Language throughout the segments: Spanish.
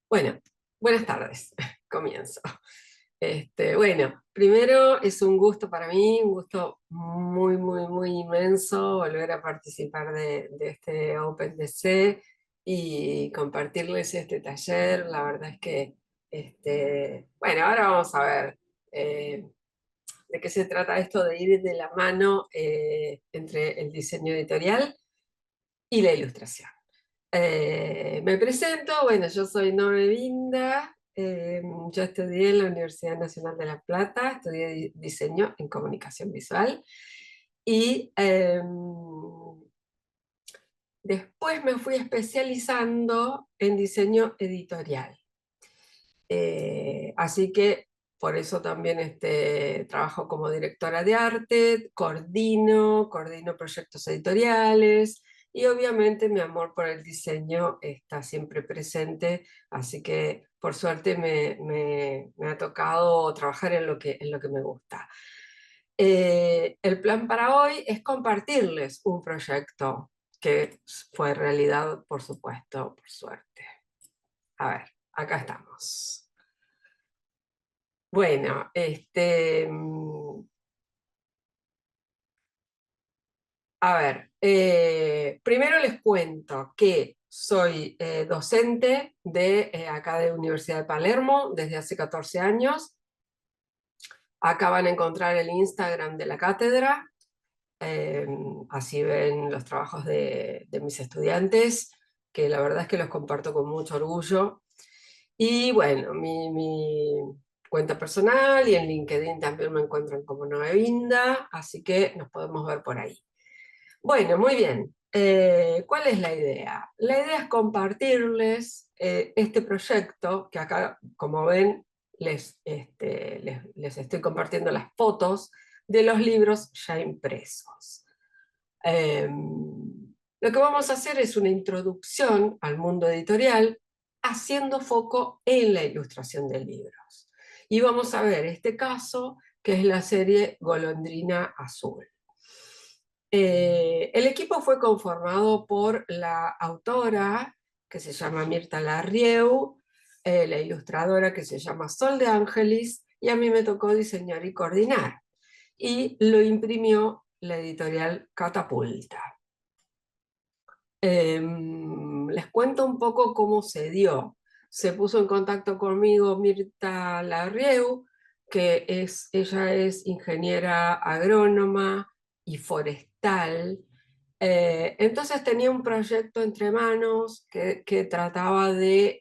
Bueno, buenas tardes. Comienzo. Bueno, primero es un gusto para mí, un gusto muy, muy, muy inmenso volver a participar de este OpenDC y compartirles este taller. La verdad es que, bueno, ahora vamos a ver de qué se trata esto de ir de la mano entre el diseño editorial y la ilustración. Me presento, bueno, yo soy Nore Vinda, yo estudié en la Universidad Nacional de La Plata, estudié diseño en comunicación visual y después me fui especializando en diseño editorial. Así que por eso también trabajo como directora de arte, coordino proyectos editoriales y obviamente mi amor por el diseño está siempre presente, así que por suerte me ha tocado trabajar en lo que me gusta. El plan para hoy es compartirles un proyecto que fue realidad, por supuesto, por suerte. A ver, acá estamos. Bueno, a ver, primero les cuento que soy docente de acá de Universidad de Palermo desde hace 14 años. Acá van a encontrar el Instagram de la cátedra, eh, así ven los trabajos de mis estudiantes, que la verdad es que los comparto con mucho orgullo. Y bueno, mi cuenta personal y en LinkedIn también me encuentran como Noevinda, así que nos podemos ver por ahí. Bueno, muy bien. ¿Cuál es la idea? La idea es compartirles este proyecto, que acá, como ven, les estoy compartiendo las fotos de los libros ya impresos. Lo que vamos a hacer es una introducción al mundo editorial haciendo foco en la ilustración de libros. Y vamos a ver este caso, que es la serie Golondrina Azul. El equipo fue conformado por la autora, que se llama Mirta Larrieu, la ilustradora, que se llama Sol de Ángelis, y a mí me tocó diseñar y coordinar. Y lo imprimió la editorial Catapulta. Les cuento un poco cómo se dio. Se puso en contacto conmigo Mirta Larrieu, ella es ingeniera agrónoma y forestal. Entonces tenía un proyecto entre manos que trataba de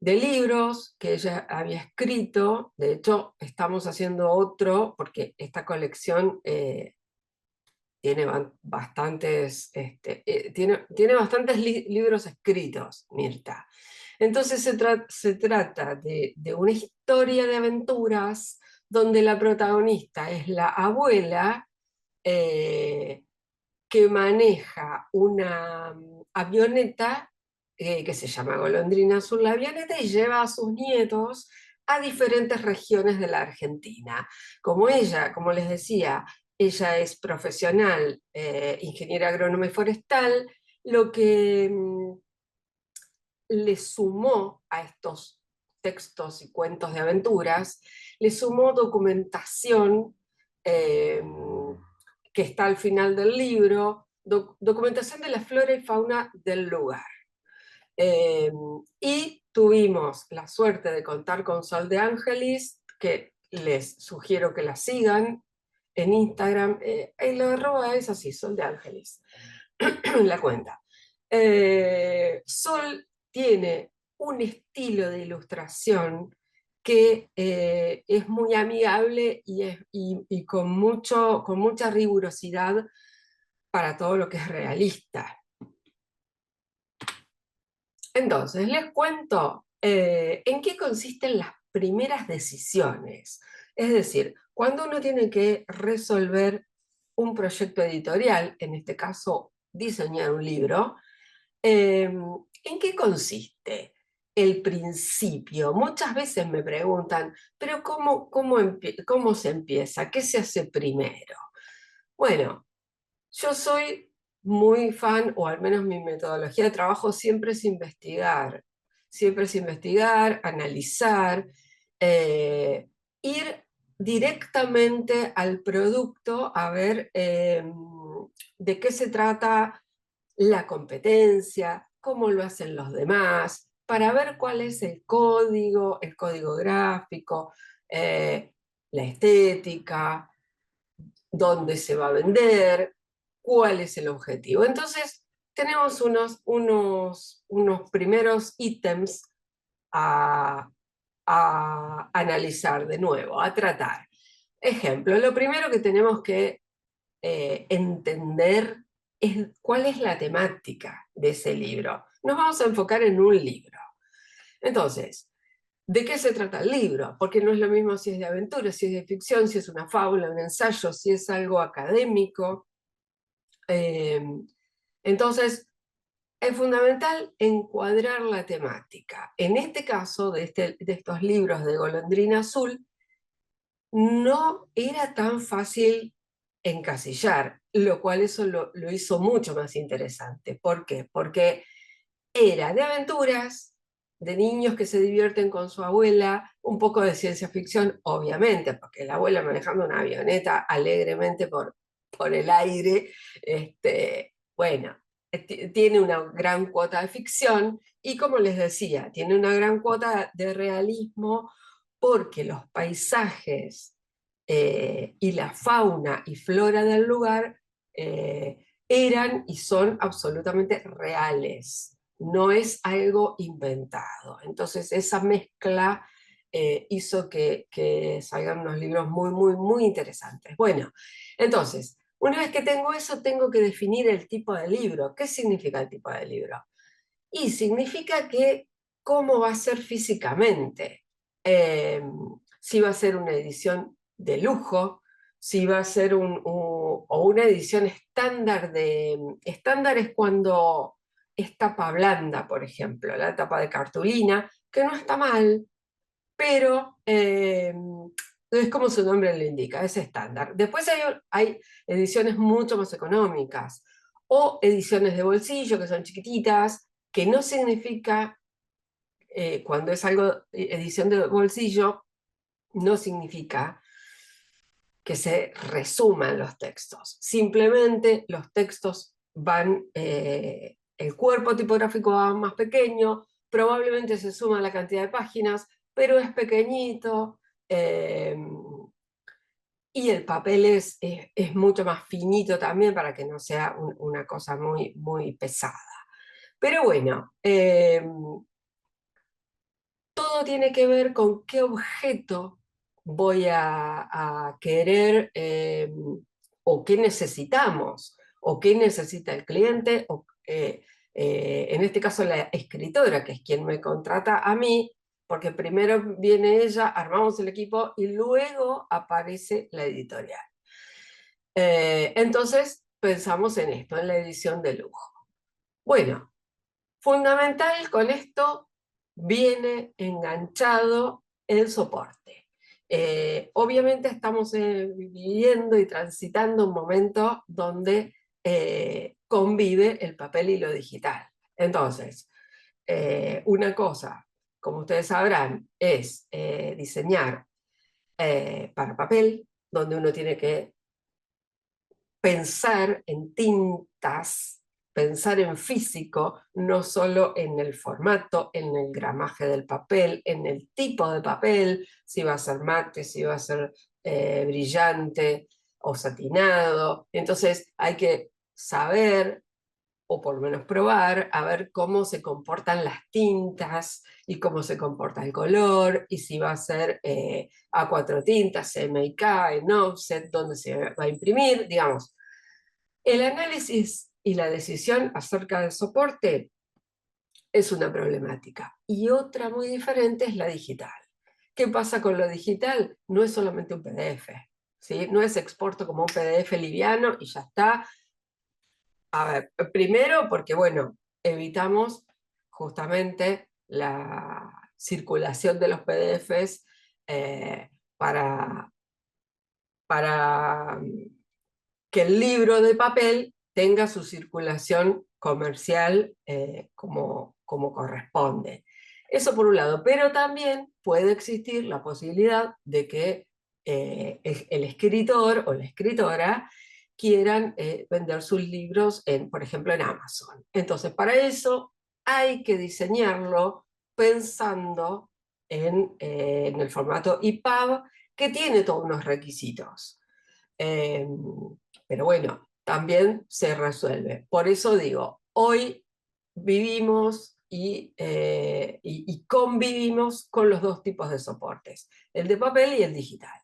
libros que ella había escrito. De hecho, estamos haciendo otro porque esta colección tiene bastantes, tiene bastantes libros escritos, Mirta. Entonces se trata de una historia de aventuras donde la protagonista es la abuela eh, que maneja una avioneta que se llama Golondrina Azul, la avioneta, y lleva a sus nietos a diferentes regiones de la Argentina. Como ella, como les decía, ella es profesional, ingeniera agrónoma y forestal, lo que le sumó a estos textos y cuentos de aventuras, le sumó documentación eh, que está al final del libro, documentación de la flora y fauna del lugar. Eh, y tuvimos la suerte de contar con Sol de Ángelis, que les sugiero que la sigan en Instagram. La arroba es así, Sol de Ángelis, la cuenta. Sol tiene un estilo de ilustración que es muy amigable y con mucha rigurosidad para todo lo que es realista. Entonces, les cuento en qué consisten las primeras decisiones. Es decir, cuando uno tiene que resolver un proyecto editorial, en este caso diseñar un libro, ¿en qué consiste el principio? Muchas veces me preguntan, pero ¿cómo se empieza? ¿Qué se hace primero? Bueno, yo soy muy fan, o al menos mi metodología de trabajo siempre es investigar. siempre es investigar, analizar, eh, ir directamente al producto a ver de qué se trata la competencia, cómo lo hacen los demás, para ver cuál es el código gráfico, eh, la estética, dónde se va a vender, cuál es el objetivo. Entonces, tenemos unos primeros ítems a, a analizar de nuevo, a tratar. Ejemplo, lo primero que tenemos que entender es cuál es la temática de ese libro. Nos vamos a enfocar en un libro. Entonces, ¿de qué se trata el libro? Porque no es lo mismo si es de aventura, si es de ficción, si es una fábula, un ensayo, si es algo académico. Eh, entonces, es fundamental encuadrar la temática. En este caso, de estos libros de Golondrina Azul, no era tan fácil encasillar, lo cual eso lo hizo mucho más interesante. ¿Por qué? Porque era de aventuras, de niños que se divierten con su abuela, un poco de ciencia ficción, obviamente, porque la abuela manejando una avioneta alegremente por el aire, bueno, tiene una gran cuota de ficción y como les decía, tiene una gran cuota de realismo porque los paisajes y la fauna y flora del lugar eran y son absolutamente reales, no es algo inventado. Entonces esa mezcla hizo que salgan unos libros muy, muy, muy interesantes. Bueno, entonces, una vez que tengo eso, tengo que definir el tipo de libro. ¿Qué significa el tipo de libro? Y significa que cómo va a ser físicamente. Eh, si va a ser una edición de lujo, si va a ser o una edición estándar de... Estándar es cuando es tapa blanda, por ejemplo, la tapa de cartulina, que no está mal, pero es como su nombre lo indica, es estándar. Después hay ediciones mucho más económicas o ediciones de bolsillo que son chiquititas, que no significa, cuando es algo, edición de bolsillo, no significa que se resuman los textos. Simplemente los textos van, el cuerpo tipográfico va más pequeño, probablemente se suma la cantidad de páginas, pero es pequeñito, y el papel es mucho más finito también para que no sea una cosa muy, muy pesada. Pero bueno, todo tiene que ver con qué objeto voy a querer, o qué necesitamos, o qué necesita el cliente, o en este caso la escritora, que es quien me contrata a mí, porque primero viene ella, armamos el equipo y luego aparece la editorial. Entonces pensamos en esto, en la edición de lujo. Bueno, fundamental con esto viene enganchado el soporte. Obviamente estamos viviendo y transitando un momento donde convive el papel y lo digital. Entonces, una cosa, como ustedes sabrán, es diseñar para papel, donde uno tiene que pensar en tintas, pensar en físico, no solo en el formato, en el gramaje del papel, en el tipo de papel, si va a ser mate, si va a ser brillante o satinado. Entonces hay que saber, o por lo menos probar, a ver cómo se comportan las tintas y cómo se comporta el color, y si va a ser a cuatro tintas, MK, en offset, dónde se va a imprimir, digamos. El análisis y la decisión acerca del soporte es una problemática. Y otra muy diferente es la digital. ¿Qué pasa con lo digital? No es solamente un PDF, ¿sí? No es exporto como un PDF liviano y ya está. A ver, primero porque, bueno, evitamos justamente la circulación de los PDFs para, para que el libro de papel tenga su circulación comercial como corresponde. Eso por un lado, pero también puede existir la posibilidad de que el escritor o la escritora quieran vender sus libros, por ejemplo, en Amazon. Entonces, para eso hay que diseñarlo pensando en el formato EPUB, que tiene todos unos requisitos. Eh, pero bueno, también se resuelve. Por eso digo, hoy vivimos y convivimos con los dos tipos de soportes, el de papel y el digital.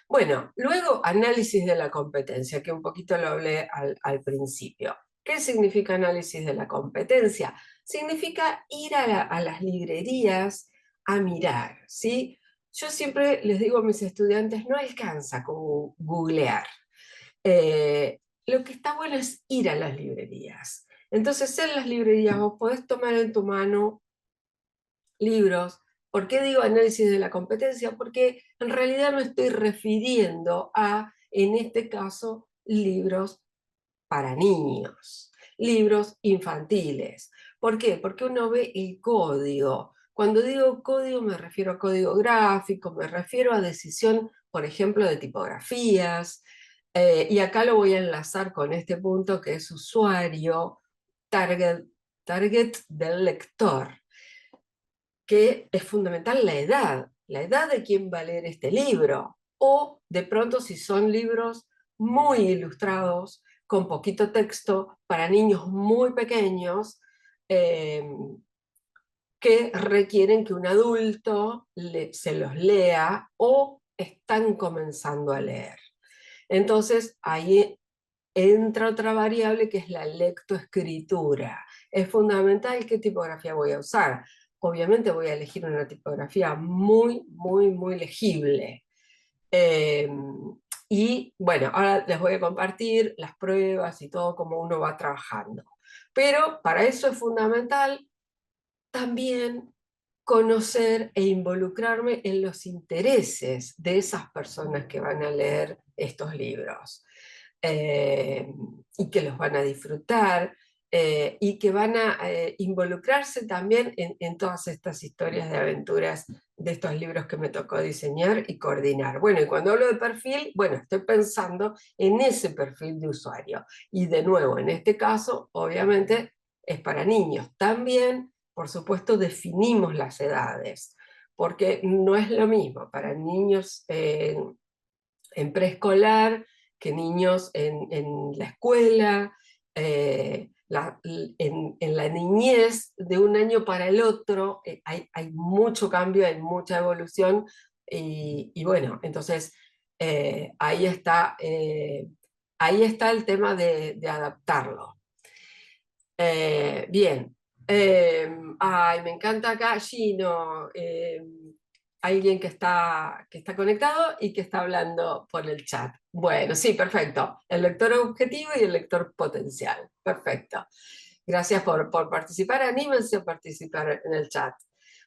Bueno, luego análisis de la competencia, que un poquito lo hablé al principio. ¿Qué significa análisis de la competencia? Significa ir a las librerías a mirar, ¿sí? Yo siempre les digo a mis estudiantes, no alcanza con googlear. Lo que está bueno es ir a las librerías. Entonces, en las librerías vos podés tomar en tu mano libros. ¿Por qué digo análisis de la competencia? Porque en realidad me estoy refiriendo a, en este caso, libros para niños, libros infantiles. ¿Por qué? Porque uno ve el código. Cuando digo código me refiero a código gráfico, me refiero a decisión, por ejemplo, de tipografías. Y acá lo voy a enlazar con este punto que es usuario, target, target del lector, que es fundamental la edad de quién va a leer este libro, o de pronto si son libros muy ilustrados, con poquito texto, para niños muy pequeños, eh, que requieren que un adulto se los lea o están comenzando a leer. Entonces, ahí entra otra variable que es la lectoescritura. Es fundamental qué tipografía voy a usar. Obviamente voy a elegir una tipografía muy, muy, muy legible. Eh, y bueno, ahora les voy a compartir las pruebas y todo cómo uno va trabajando. Pero para eso es fundamental también conocer e involucrarme en los intereses de esas personas que van a leer estos libros, eh, y que los van a disfrutar, y que van a involucrarse también en todas estas historias de aventuras de estos libros que me tocó diseñar y coordinar. Bueno, y cuando hablo de perfil, bueno, estoy pensando en ese perfil de usuario. Y de nuevo, en este caso, obviamente, es para niños. También, por supuesto, definimos las edades, porque no es lo mismo para niños en preescolar que niños en la escuela, en la niñez de un año para el otro, hay mucho cambio, hay mucha evolución, y bueno, entonces ahí está el tema de adaptarlo. Bien. Ay, me encanta acá Gino, alguien que está conectado y que está hablando por el chat. Bueno, sí, perfecto. El lector objetivo y el lector potencial. Perfecto. Gracias por participar. Anímense a participar en el chat.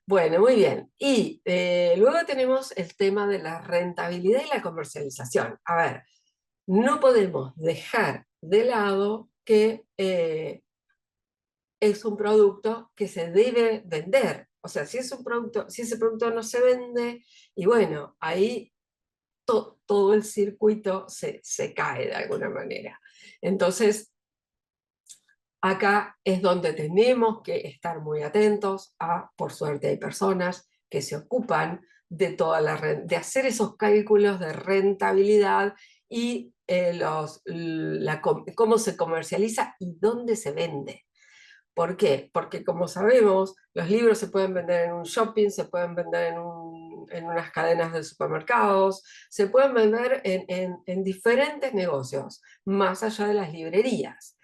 Bueno, muy bien. Y luego tenemos el tema de la rentabilidad y la comercialización. A ver, no podemos dejar de lado que es un producto que se debe vender. O sea, si es un producto, si ese producto no se vende, y bueno, ahí todo el circuito se cae de alguna manera. Entonces, acá es donde tenemos que estar muy atentos a, por suerte hay personas que se ocupan de de hacer esos cálculos de rentabilidad y cómo se comercializa y dónde se vende. ¿Por qué? Porque como sabemos, los libros se pueden vender en un shopping, se pueden vender en unas cadenas de supermercados, se pueden vender en diferentes negocios, más allá de las librerías.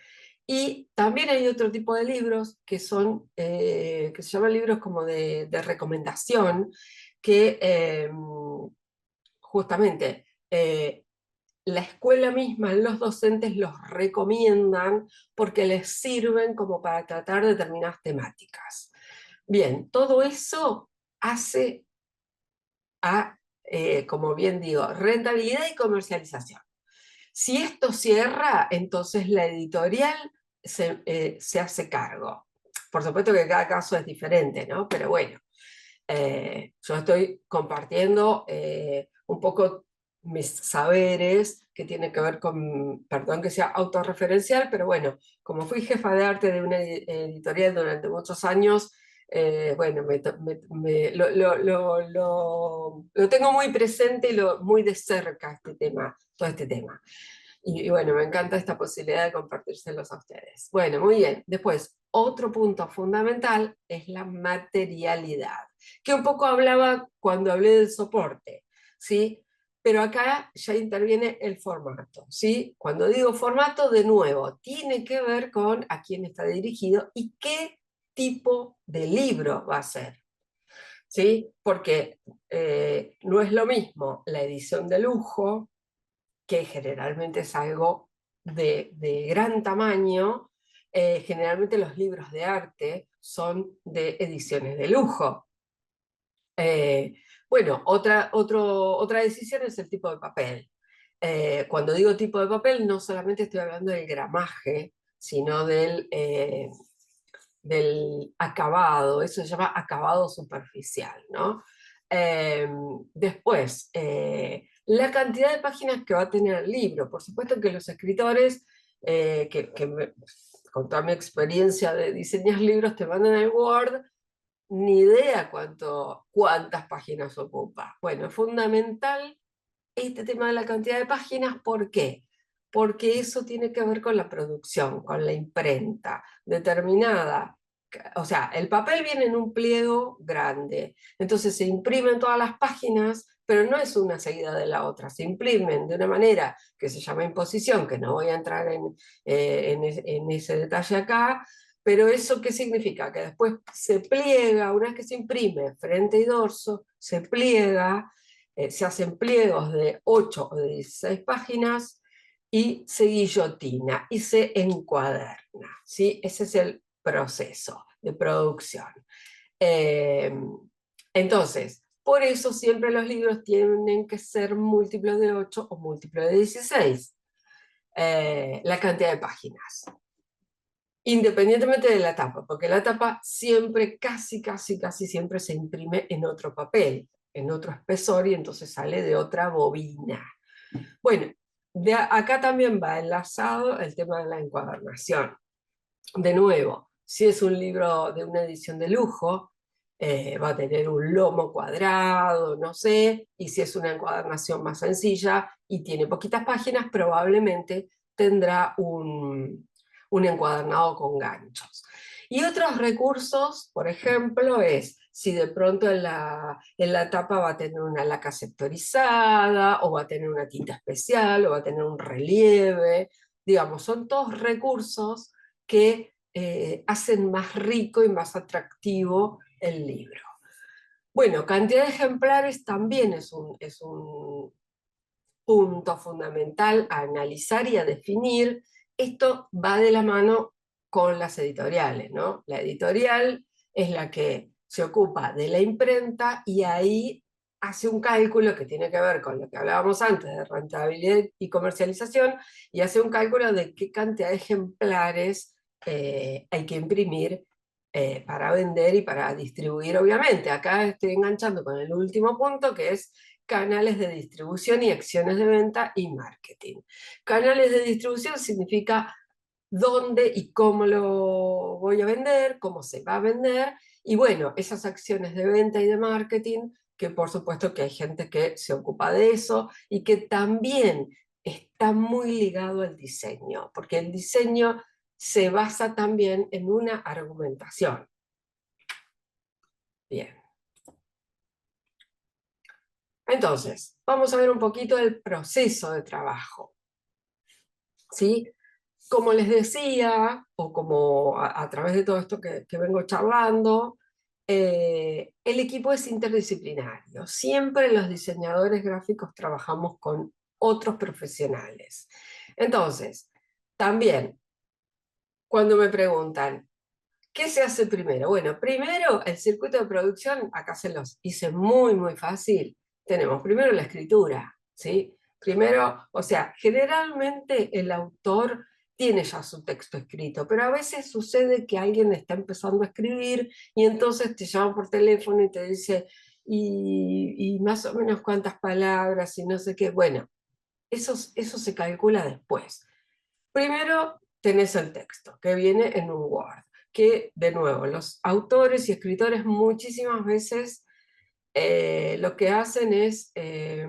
Y también hay otro tipo de libros que que se llaman libros como de recomendación, que justamente la escuela misma, los docentes los recomiendan porque les sirven como para tratar determinadas temáticas. Bien, todo eso hace como bien digo, rentabilidad y comercialización. Si esto cierra, entonces la editorial se hace cargo. Por supuesto que cada caso es diferente, ¿no? Pero bueno. Yo estoy compartiendo un poco mis saberes que tienen que ver con, perdón que sea autorreferencial, pero bueno, como fui jefa de arte de una editorial durante muchos años, bueno, lo tengo muy presente y muy de cerca este tema, todo este tema. Y bueno, me encanta esta posibilidad de compartírselos a ustedes. Bueno, muy bien. Después, otro punto fundamental es la materialidad, que un poco hablaba cuando hablé del soporte, ¿sí? Pero acá ya interviene el formato, ¿sí? Cuando digo formato, de nuevo, tiene que ver con a quién está dirigido y qué tipo de libro va a ser, ¿sí? Porque no es lo mismo la edición de lujo, que generalmente es algo de gran tamaño. Generalmente los libros de arte son de ediciones de lujo. Eh, bueno, otra decisión es el tipo de papel. Cuando digo tipo de papel, no solamente estoy hablando del gramaje, sino del acabado, eso se llama acabado superficial, ¿no? Eh, Después, la cantidad de páginas que va a tener el libro. Por supuesto que los escritores, con toda mi experiencia de diseñar libros, te mandan el Word, ni idea cuántas páginas ocupa. Bueno, es fundamental este tema de la cantidad de páginas. ¿Por qué? Porque eso tiene que ver con la producción, con la imprenta determinada. O sea, el papel viene en un pliego grande, entonces se imprimen todas las páginas, pero no es una seguida de la otra, se imprimen de una manera que se llama imposición, que no voy a entrar en ese detalle acá, pero ¿eso qué significa? Que después se pliega, una vez que se imprime frente y dorso, se pliega, se hacen pliegos de 8 o de 16 páginas y se guillotina y se encuaderna, ¿sí? Ese es el proceso de producción. Eh, entonces, por eso siempre los libros tienen que ser múltiplos de 8 o múltiplos de 16, la cantidad de páginas. Independientemente de la tapa, porque la tapa siempre, casi siempre se imprime en otro papel, en otro espesor, y entonces sale de otra bobina. Bueno, acá también va enlazado el tema de la encuadernación. De nuevo, si es un libro de una edición de lujo, va a tener un lomo cuadrado, no sé, y si es una encuadernación más sencilla y tiene poquitas páginas, probablemente tendrá un encuadernado con ganchos. Y otros recursos, por ejemplo, es si de pronto en la tapa va a tener una laca sectorizada, o va a tener una tinta especial, o va a tener un relieve. Digamos, son todos recursos que hacen más rico y más atractivo el libro. Bueno, cantidad de ejemplares también es un punto fundamental a analizar y a definir. Esto va de la mano con las editoriales, ¿no? La editorial es la que se ocupa de la imprenta y ahí hace un cálculo que tiene que ver con lo que hablábamos antes de rentabilidad y comercialización, y hace un cálculo de qué cantidad de ejemplares hay que imprimir para vender y para distribuir, obviamente. Acá estoy enganchando con el último punto, que es canales de distribución y acciones de venta y marketing. Canales de distribución significa dónde y cómo lo voy a vender, cómo se va a vender, y bueno, esas acciones de venta y de marketing, que por supuesto que hay gente que se ocupa de eso y que también está muy ligado al diseño, porque el diseño se basa también en una argumentación. Bien. Entonces, vamos a ver un poquito el proceso de trabajo, ¿sí? Como les decía, o como a través de todo esto que vengo charlando, el equipo es interdisciplinario. Siempre los diseñadores gráficos trabajamos con otros profesionales. Entonces, también, cuando me preguntan, ¿qué se hace primero? Bueno, primero el circuito de producción, acá se los hice muy fácil. Tenemos primero la escritura, ¿sí? Primero, o sea, generalmente el autor tiene ya su texto escrito, pero a veces sucede que alguien está empezando a escribir y entonces te llama por teléfono y te dice, y más o menos cuántas palabras y no sé qué. Bueno, eso se calcula después. Primero tenés el texto, que viene en un Word, que de nuevo, los autores y escritores muchísimas veces lo que hacen es le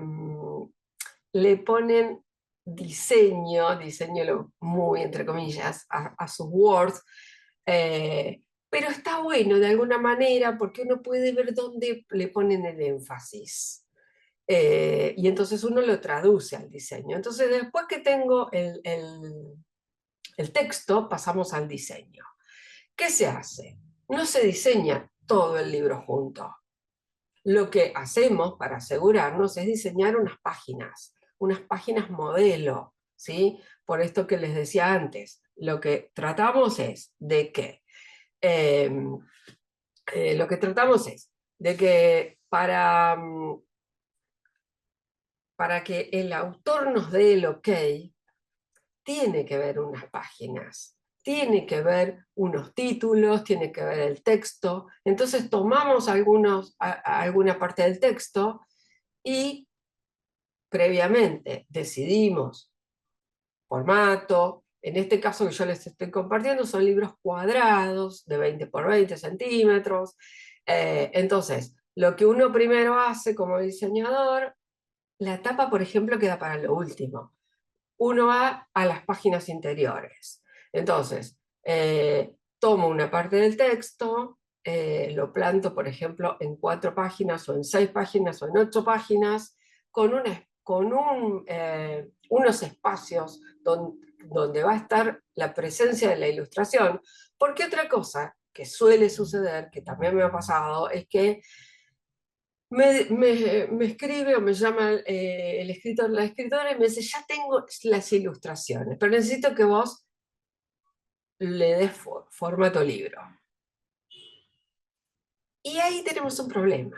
ponen diseño muy entre comillas, a sus Words, pero está bueno de alguna manera porque uno puede ver dónde le ponen el énfasis. Y entonces uno lo traduce al diseño. Entonces, después que tengo el texto, pasamos al diseño. ¿Qué se hace? No se diseña todo el libro junto. Lo que hacemos para asegurarnos es diseñar unas páginas modelo, ¿sí? Por esto que les decía antes, lo que tratamos es de que, eh, lo que tratamos es de que para que el autor nos dé el ok, tiene que ver unas páginas, tiene que ver unos títulos, tiene que ver el texto. Entonces tomamos alguna parte del texto y previamente decidimos formato. En este caso que yo les estoy compartiendo son libros cuadrados de 20 por 20 centímetros. Entonces, lo que uno primero hace como diseñador, la tapa, por ejemplo, queda para lo último. Uno va a las páginas interiores. Entonces, tomo una parte del texto, lo planto, por ejemplo, en 4 páginas o en 6 páginas o en 8 páginas, con unos espacios donde va a estar la presencia de la ilustración. Porque otra cosa que suele suceder, que también me ha pasado, es que me escribe o me llama el escritor, la escritora y me dice, ya tengo las ilustraciones, pero necesito que vos le des formato libro. Y ahí tenemos un problema,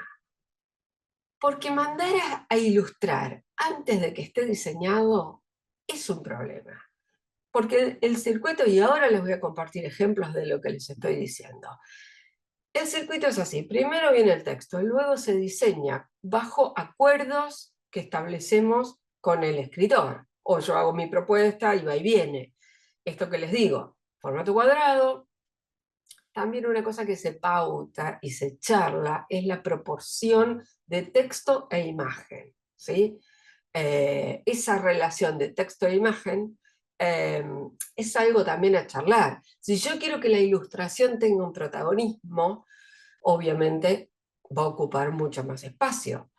porque mandar a ilustrar antes de que esté diseñado es un problema. Porque el circuito, y ahora les voy a compartir ejemplos de lo que les estoy diciendo. El circuito es así, primero viene el texto, luego se diseña bajo acuerdos que establecemos con el escritor, o yo hago mi propuesta y va y viene. Esto que les digo, formato cuadrado. También una cosa que se pauta y se charla es la proporción de texto e imagen, ¿sí? Esa relación de texto e imagen eh, es algo también a charlar. Si yo quiero que la ilustración tenga un protagonismo, obviamente va a ocupar mucho más espacio.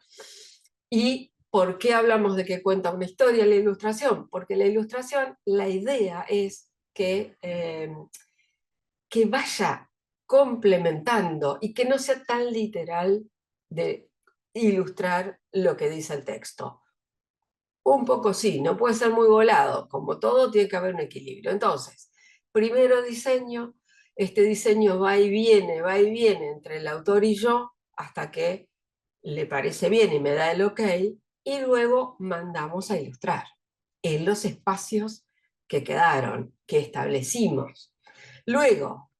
¿Y por qué hablamos de que cuenta una historia la ilustración? Porque la ilustración, la idea es que vaya complementando y que no sea tan literal de ilustrar lo que dice el texto. Un poco sí, no puede ser muy volado, como todo tiene que haber un equilibrio. Entonces, primero diseño, este diseño va y viene entre el autor y yo hasta que le parece bien y me da el ok, y luego mandamos a ilustrar en los espacios que quedaron, que establecimos. Luego,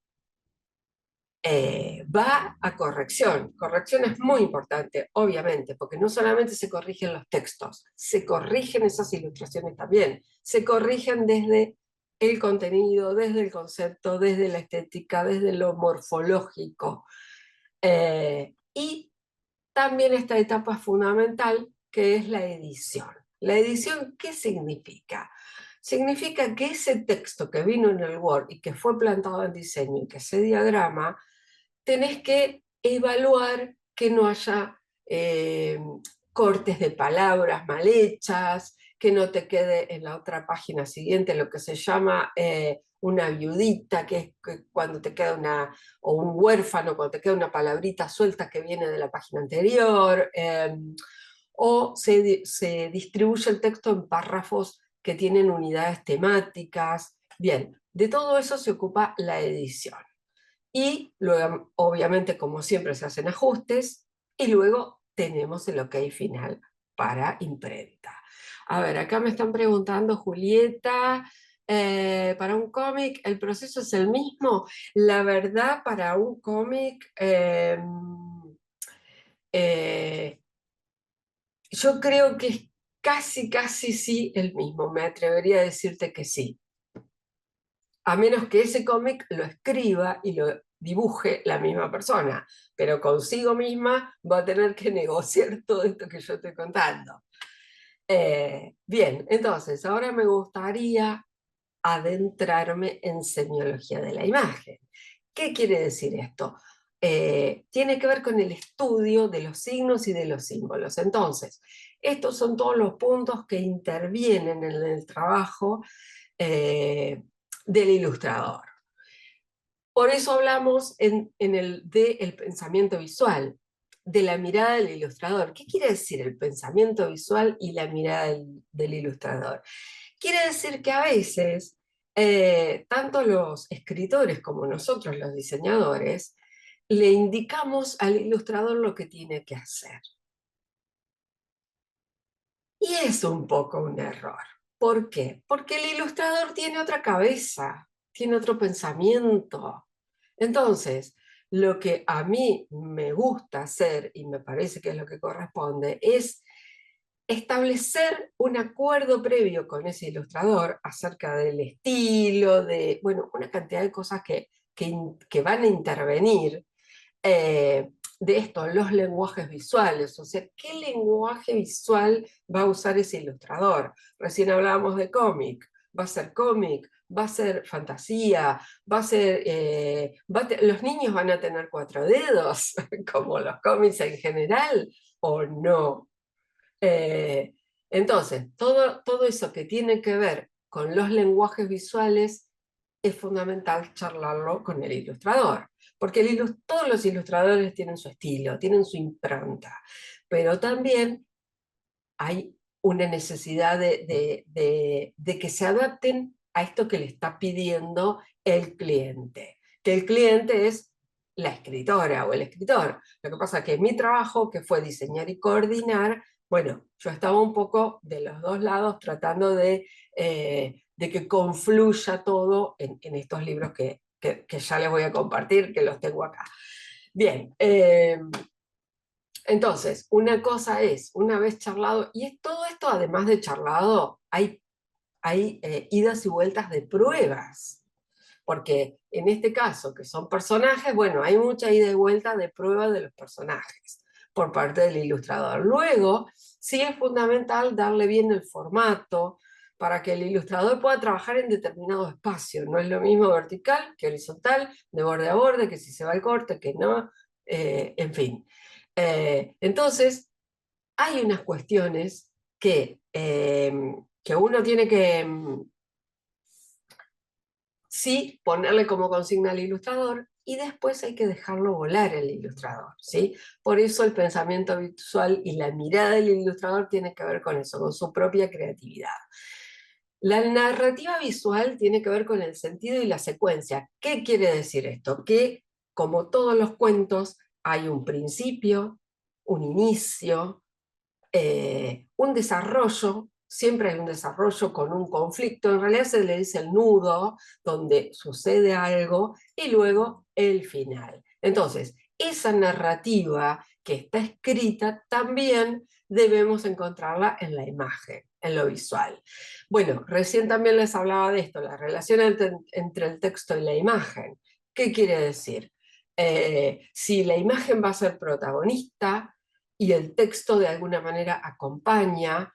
va a corrección. Corrección es muy importante, obviamente, porque no solamente se corrigen los textos, se corrigen esas ilustraciones también, se corrigen desde el contenido, desde el concepto, desde la estética, desde lo morfológico. Y también esta etapa fundamental que es la edición. La edición, ¿qué significa? Significa que ese texto que vino en el Word y que fue plantado en diseño y que se diagrama, tenés que evaluar que no haya cortes de palabras mal hechas, que no te quede en la otra página siguiente lo que se llama una viudita, que es cuando te queda o un huérfano, cuando te queda una palabrita suelta que viene de la página anterior, o se distribuye el texto en párrafos que tienen unidades temáticas. Bien, de todo eso se ocupa la edición. Y luego, obviamente, como siempre, se hacen ajustes y luego tenemos el ok final para imprenta. A ver, acá me están preguntando, Julieta, Para un cómic el proceso es el mismo. La verdad, para un cómic, eh, yo creo que es casi sí el mismo. Me atrevería a decirte que sí. A menos que ese cómic lo escriba y lo dibuje la misma persona, pero consigo misma va a tener que negociar todo esto que yo estoy contando. Bien, entonces ahora me gustaría adentrarme en semiología de la imagen. ¿Qué quiere decir esto? Tiene que ver con el estudio de los signos y de los símbolos. Entonces, estos son todos los puntos que intervienen en el trabajo del ilustrador. Por eso hablamos en el del pensamiento visual, de la mirada del ilustrador. ¿Qué quiere decir el pensamiento visual y la mirada del ilustrador? Quiere decir que a veces, tanto los escritores como nosotros los diseñadores, le indicamos al ilustrador lo que tiene que hacer. Y es un poco un error. ¿Por qué? Porque el ilustrador tiene otra cabeza, tiene otro pensamiento. Entonces, lo que a mí me gusta hacer, y me parece que es lo que corresponde, es establecer un acuerdo previo con ese ilustrador acerca del estilo, de, bueno, una cantidad de cosas que van a intervenir de esto, los lenguajes visuales, o sea, ¿qué lenguaje visual va a usar ese ilustrador? Recién hablábamos de cómic, va a ser fantasía, va a ser, los niños van a tener cuatro dedos, como los cómics en general, o no. Eh, entonces, todo eso que tiene que ver con los lenguajes visuales es fundamental charlarlo con el ilustrador, porque todos los ilustradores tienen su estilo, tienen su impronta, pero también hay una necesidad de que se adapten a esto que le está pidiendo el cliente, que el cliente es la escritora o el escritor. Lo que pasa es que mi trabajo, que fue diseñar y coordinar, bueno, yo estaba un poco de los dos lados tratando de que confluya todo en estos libros que ya les voy a compartir, que los tengo acá. Bien, entonces, una cosa es, una vez charlado, y todo esto además de charlado, hay idas y vueltas de pruebas, porque en este caso, que son personajes, bueno, hay mucha ida y vuelta de prueba de los personajes por parte del ilustrador. Luego, sí es fundamental darle bien el formato para que el ilustrador pueda trabajar en determinado espacio. No es lo mismo vertical que horizontal, de borde a borde, que si se va al corte, que no, en fin. Entonces, hay unas cuestiones que uno tiene que sí ponerle como consigna al ilustrador y después hay que dejarlo volar el ilustrador, ¿sí? Por eso el pensamiento visual y la mirada del ilustrador tiene que ver con eso, con su propia creatividad. La narrativa visual tiene que ver con el sentido y la secuencia. ¿Qué quiere decir esto? Que, como todos los cuentos, hay un principio, un inicio, un desarrollo, siempre hay un desarrollo con un conflicto, en realidad se le dice el nudo, donde sucede algo, y luego el final. Entonces, esa narrativa que está escrita también debemos encontrarla en la imagen, en lo visual. Bueno, recién también les hablaba de esto, la relación entre el texto y la imagen. ¿Qué quiere decir? Si la imagen va a ser protagonista, y el texto de alguna manera acompaña,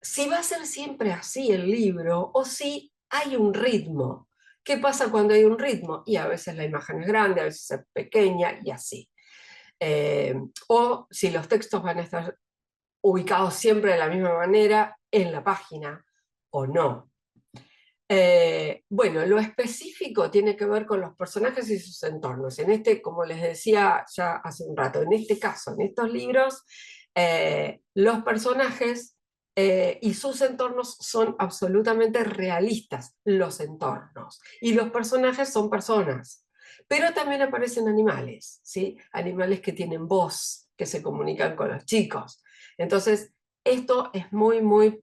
si va a ser siempre así el libro o si hay un ritmo. ¿Qué pasa cuando hay un ritmo? Y a veces la imagen es grande, a veces es pequeña y así. Eh, o si los textos van a estar ubicados siempre de la misma manera en la página o no. Bueno, lo específico tiene que ver con los personajes y sus entornos. En este, como les decía ya hace un rato, en este caso, en estos libros, los personajes y sus entornos son absolutamente realistas, los entornos. Y los personajes son personas. Pero también aparecen animales, ¿sí? Animales que tienen voz, que se comunican con los chicos. Entonces, esto es muy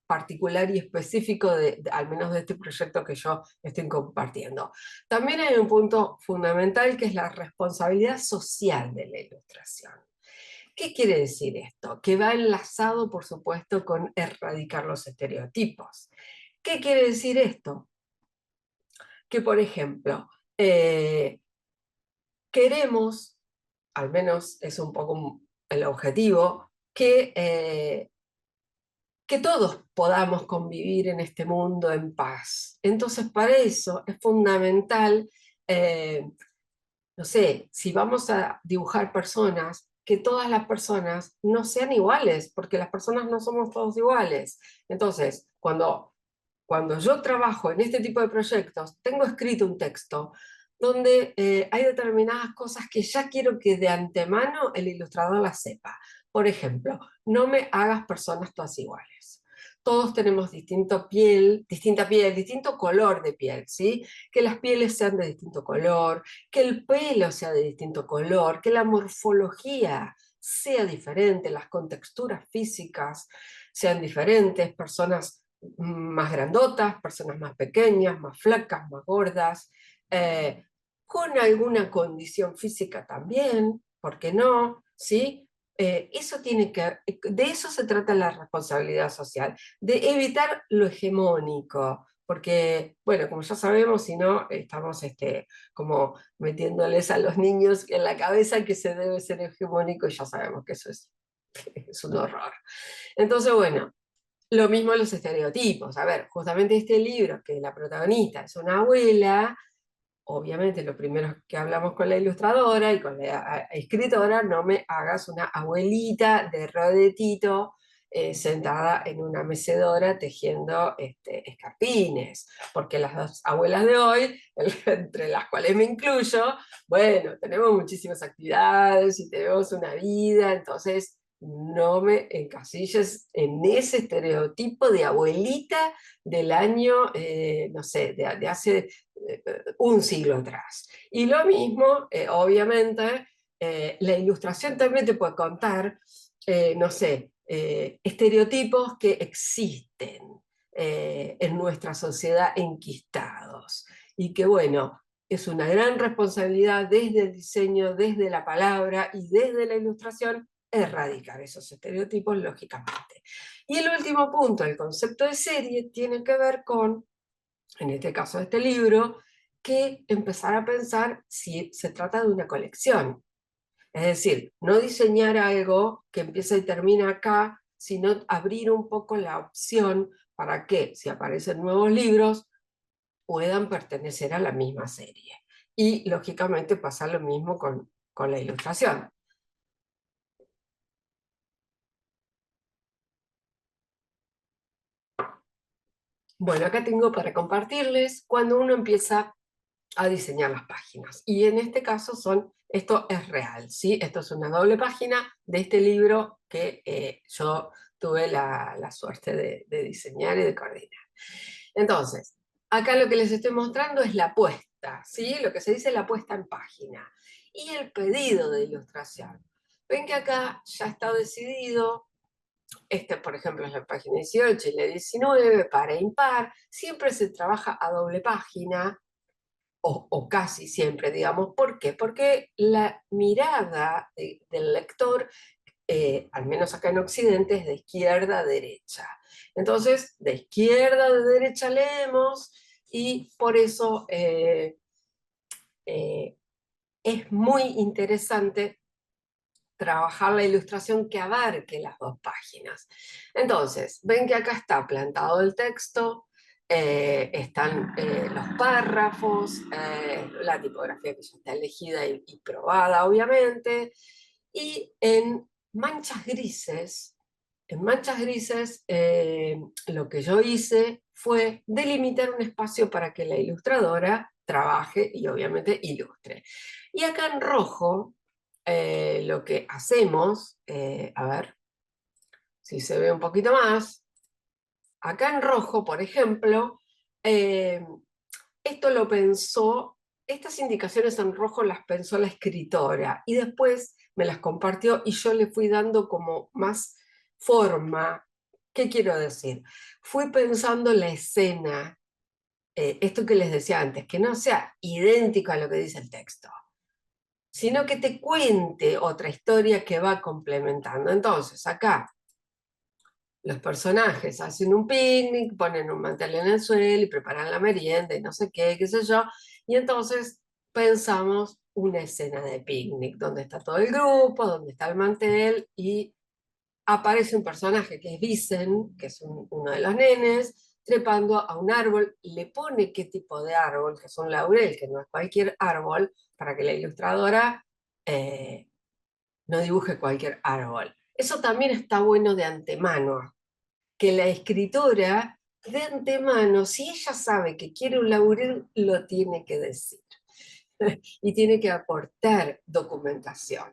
particular y específico al menos de este proyecto que yo estoy compartiendo. También hay un punto fundamental que es la responsabilidad social de la ilustración. ¿Qué quiere decir esto? Que va enlazado, por supuesto, con erradicar los estereotipos. ¿Qué quiere decir esto? Que, por ejemplo, queremos, al menos es un poco el objetivo, que todos podamos convivir en este mundo en paz. Entonces, para eso es fundamental, no sé, si vamos a dibujar personas, que todas las personas no sean iguales, porque las personas no somos todos iguales. Entonces, cuando yo trabajo en este tipo de proyectos, tengo escrito un texto donde hay determinadas cosas que ya quiero que de antemano el ilustrador las sepa. Por ejemplo, no me hagas personas todas iguales. Todos tenemos distinta piel, distinto color de piel, ¿sí? Que las pieles sean de distinto color, que el pelo sea de distinto color, que la morfología sea diferente, las contexturas físicas sean diferentes, personas más grandotas, personas más pequeñas, más flacas, más gordas, con alguna condición física también, ¿por qué no? ¿Sí? Eso tiene de eso se trata la responsabilidad social, de evitar lo hegemónico, porque, bueno, como ya sabemos, si no, estamos como metiéndoles a los niños en la cabeza que se debe ser hegemónico y ya sabemos que eso es un horror. Entonces, bueno, lo mismo los estereotipos. A ver, justamente este libro, que la protagonista es una abuela, obviamente lo primero que hablamos con la ilustradora y con la escritora, no me hagas una abuelita de rodetito sentada en una mecedora tejiendo escarpines, porque las dos abuelas de hoy, entre las cuales me incluyo, bueno, tenemos muchísimas actividades y tenemos una vida, entonces no me encasilles en ese estereotipo de abuelita del año, no sé, de hace un siglo atrás. Y lo mismo, obviamente, la ilustración también te puede contar, no sé, estereotipos que existen en nuestra sociedad enquistados. Y que, bueno, es una gran responsabilidad desde el diseño, desde la palabra y desde la ilustración, erradicar esos estereotipos, lógicamente. Y el último punto, el concepto de serie, tiene que ver con, en este caso de este libro, que empezar a pensar si se trata de una colección. Es decir, no diseñar algo que empieza y termina acá, sino abrir un poco la opción para que, si aparecen nuevos libros, puedan pertenecer a la misma serie. Y, lógicamente, pasa lo mismo con la ilustración. Bueno, acá tengo para compartirles cuando uno empieza a diseñar las páginas. Y en este caso esto es real, ¿sí? Esto es una doble página de este libro que yo tuve la suerte de diseñar y de coordinar. Entonces, acá lo que les estoy mostrando es la puesta, ¿sí? Lo que se dice la puesta en página. Y el pedido de ilustración. Ven que acá ya está decidido. Por ejemplo, es la página 18 y la 19, par e impar. Siempre se trabaja a doble página, o casi siempre, digamos. ¿Por qué? Porque la mirada del lector, al menos acá en Occidente, es de izquierda a derecha. Entonces, de izquierda a derecha leemos y por eso es muy interesante trabajar la ilustración que abarque las dos páginas. Entonces, ven que acá está plantado el texto, están los párrafos, la tipografía que ya está elegida y probada, obviamente, y en manchas grises, lo que yo hice fue delimitar un espacio para que la ilustradora trabaje y obviamente ilustre. Y acá en rojo, lo que hacemos, a ver si se ve un poquito más, acá en rojo, por ejemplo, eh, esto lo pensó, estas indicaciones en rojo las pensó la escritora y después me las compartió y yo le fui dando como más forma ¿Qué quiero decir? Fui pensando la escena, esto que les decía antes, que no sea idéntico a lo que dice el texto, sino que te cuente otra historia que va complementando. Entonces, acá los personajes hacen un picnic, ponen un mantel en el suelo y preparan la merienda y no sé qué sé yo, y entonces pensamos una escena de picnic, donde está todo el grupo, donde está el mantel, y aparece un personaje que es Vicen, que es uno de los nenes, trepando a un árbol, le pone qué tipo de árbol, que es un laurel, que no es cualquier árbol, para que la ilustradora eh, no dibuje cualquier árbol. Eso también está bueno de antemano, que la escritora de antemano, si ella sabe que quiere un laurel, lo tiene que decir y tiene que aportar documentación.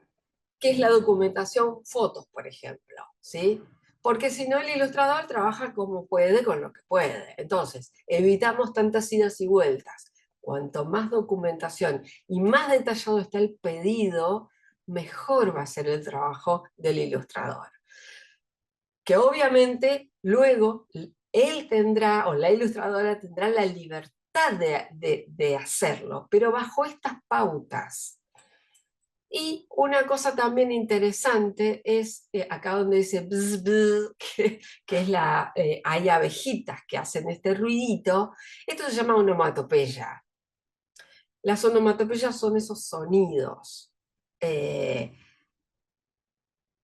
¿Qué es la documentación? Fotos, por ejemplo, ¿sí? Porque si no, el ilustrador trabaja como puede con lo que puede. Entonces, evitamos tantas idas y vueltas. Cuanto más documentación y más detallado está el pedido, mejor va a ser el trabajo del ilustrador. Que obviamente luego él tendrá, o la ilustradora tendrá la libertad de hacerlo, pero bajo estas pautas. Y una cosa también interesante es acá donde dice bzz, bzz, que es hay abejitas que hacen este ruidito. Esto se llama onomatopeya. Las onomatopeyas son esos sonidos. Eh,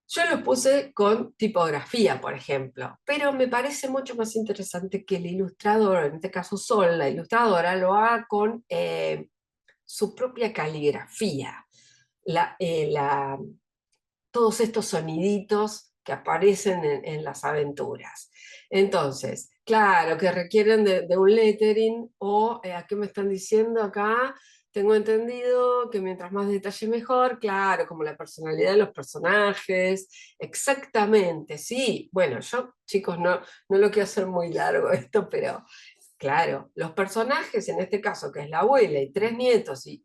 yo los puse con tipografía, por ejemplo, pero me parece mucho más interesante que el ilustrador, en este caso Sol, la ilustradora, lo haga con su propia caligrafía. La, eh, la, Todos estos soniditos que aparecen en las aventuras. Entonces, claro, que requieren de un lettering o, ¿a qué me están diciendo acá? Tengo entendido que mientras más detalle mejor, claro, como la personalidad de los personajes, exactamente, sí. Bueno, yo, chicos, no lo quiero hacer muy largo esto, pero claro, los personajes, en este caso, que es la abuela y tres nietos, y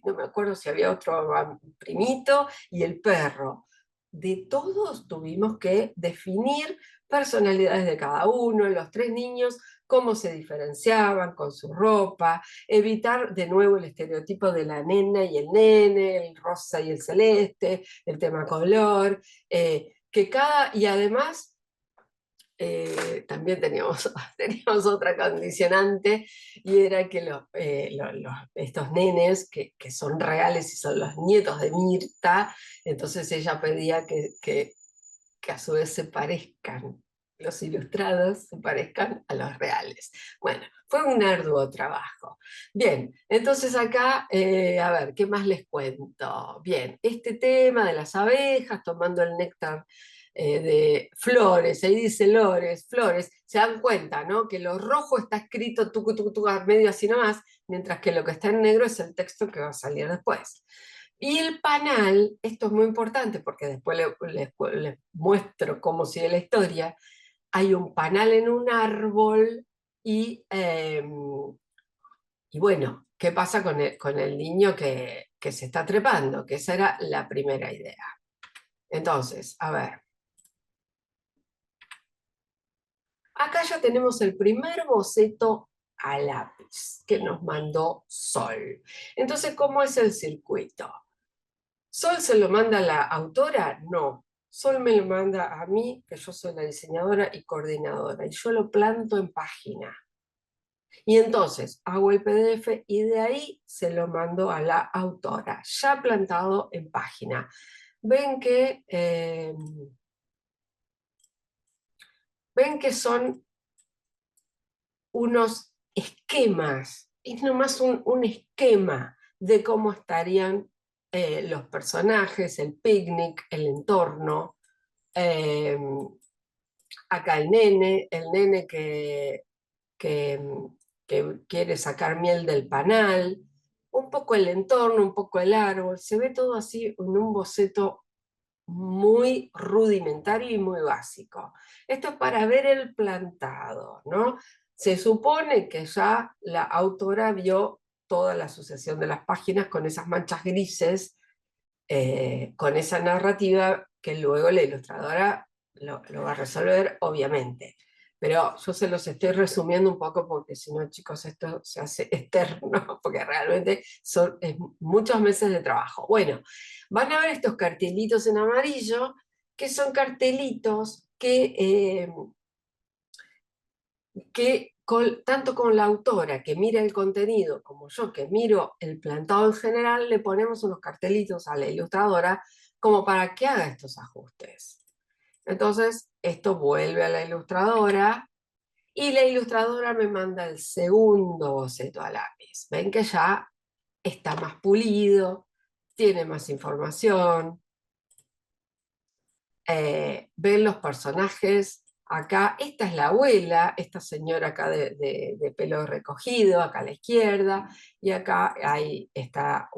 no me acuerdo si había otro primito, y el perro. De todos tuvimos que definir personalidades de cada uno, los tres niños, cómo se diferenciaban con su ropa, evitar de nuevo el estereotipo de la nena y el nene, el rosa y el celeste, el tema color, y además también teníamos, teníamos otra condicionante, y era que estos nenes que son reales y son los nietos de Mirta, entonces ella pedía que a su vez se parezcan, los ilustrados se parezcan a los reales. Bueno, fue un arduo trabajo. Bien, entonces acá, a ver, ¿qué más les cuento? Bien, este tema de las abejas tomando el néctar de flores, ahí dice lores, flores, se dan cuenta, ¿no? Que lo rojo está escrito tucu, tucu, tucu, medio así nomás, mientras que lo que está en negro es el texto que va a salir después. Y el panal, esto es muy importante porque después les muestro cómo sigue la historia, hay un panal en un árbol y bueno, ¿qué pasa con el niño que se está trepando? Que esa era la primera idea. Entonces, a ver, acá ya tenemos el primer boceto a lápiz que nos mandó Sol. Entonces, ¿cómo es el circuito? ¿Sol se lo manda a la autora? No. Sol me lo manda a mí, que yo soy la diseñadora y coordinadora, y yo lo planto en página. Y entonces hago el PDF y de ahí se lo mando a la autora, ya plantado en página. Ven que son unos esquemas, es nomás un esquema de cómo estarían los personajes, el picnic, el entorno. Eh, Acá el nene que, que quiere sacar miel del panal, un poco el entorno, un poco el árbol, se ve todo así en un boceto muy rudimentario y muy básico. Esto es para ver el plantado, ¿no? Se supone que ya la autora vio toda la sucesión de las páginas con esas manchas grises, con esa narrativa que luego la ilustradora lo va a resolver, obviamente. Pero yo se los estoy resumiendo un poco porque si no, chicos, esto se hace eterno, porque realmente son muchos meses de trabajo. Bueno, van a ver estos cartelitos en amarillo, que son cartelitos que tanto con la autora que mira el contenido como yo que miro el plantado en general, le ponemos unos cartelitos a la ilustradora como para que haga estos ajustes. Entonces, esto vuelve a la ilustradora y la ilustradora me manda el segundo boceto a lápiz. Ven que ya está más pulido, tiene más información, ven los personajes. Acá, esta es la abuela, esta señora acá de pelo recogido, acá a la izquierda, y acá está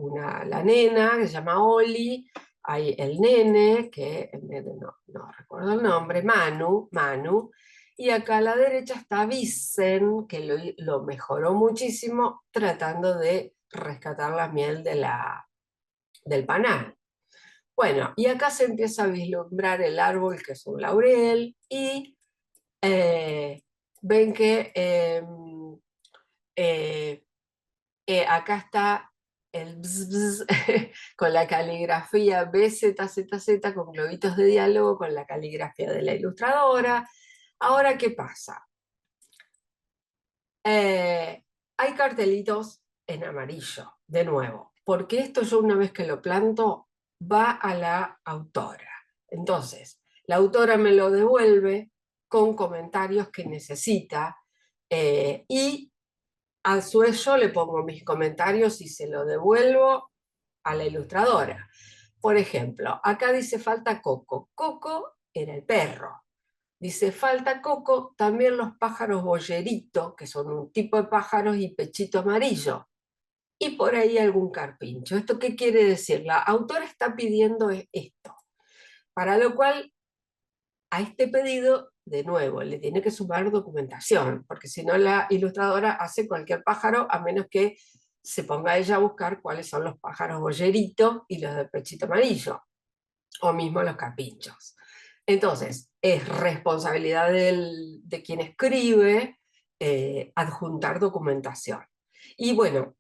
la nena, que se llama Oli, hay el nene, que el nene no recuerdo el nombre, Manu, y acá a la derecha está Vicen, que lo mejoró muchísimo tratando de rescatar la miel del panal. Bueno, y acá se empieza a vislumbrar el árbol, que es un laurel, y eh, ven que eh, acá está el bzz, bzz, con la caligrafía BZZZ, con globitos de diálogo, con la caligrafía de la ilustradora. Ahora, ¿qué pasa? Hay cartelitos en amarillo, de nuevo, porque esto yo una vez que lo planto, va a la autora. Entonces, la autora me lo devuelve con comentarios que necesita y a su vez yo le pongo mis comentarios y se lo devuelvo a la ilustradora. Por ejemplo, acá dice falta Coco. Coco era el perro. Dice, falta Coco, también los pájaros boyerito, que son un tipo de pájaros, y pechito amarillo. Y por ahí algún carpincho. ¿Esto qué quiere decir? La autora está pidiendo esto. Para lo cual, a este pedido, de nuevo, le tiene que sumar documentación, porque si no la ilustradora hace cualquier pájaro, a menos que se ponga ella a buscar cuáles son los pájaros boyerito y los de pechito amarillo, o mismo los carpinchos. Entonces, es responsabilidad de quien escribe adjuntar documentación. Y bueno,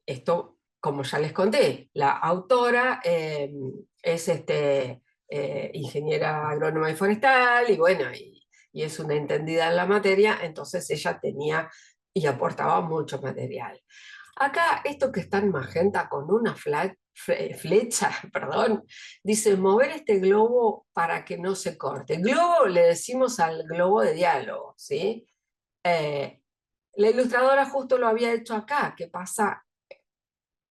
esto, como ya les conté, la autora es ingeniera agrónoma y forestal, y bueno, y es una entendida en la materia, entonces ella tenía y aportaba mucho material. Acá, esto que está en magenta con una flecha, perdón, dice mover este globo para que no se corte. Globo le decimos al globo de diálogo, ¿sí? Eh, la ilustradora justo lo había hecho acá, que pasa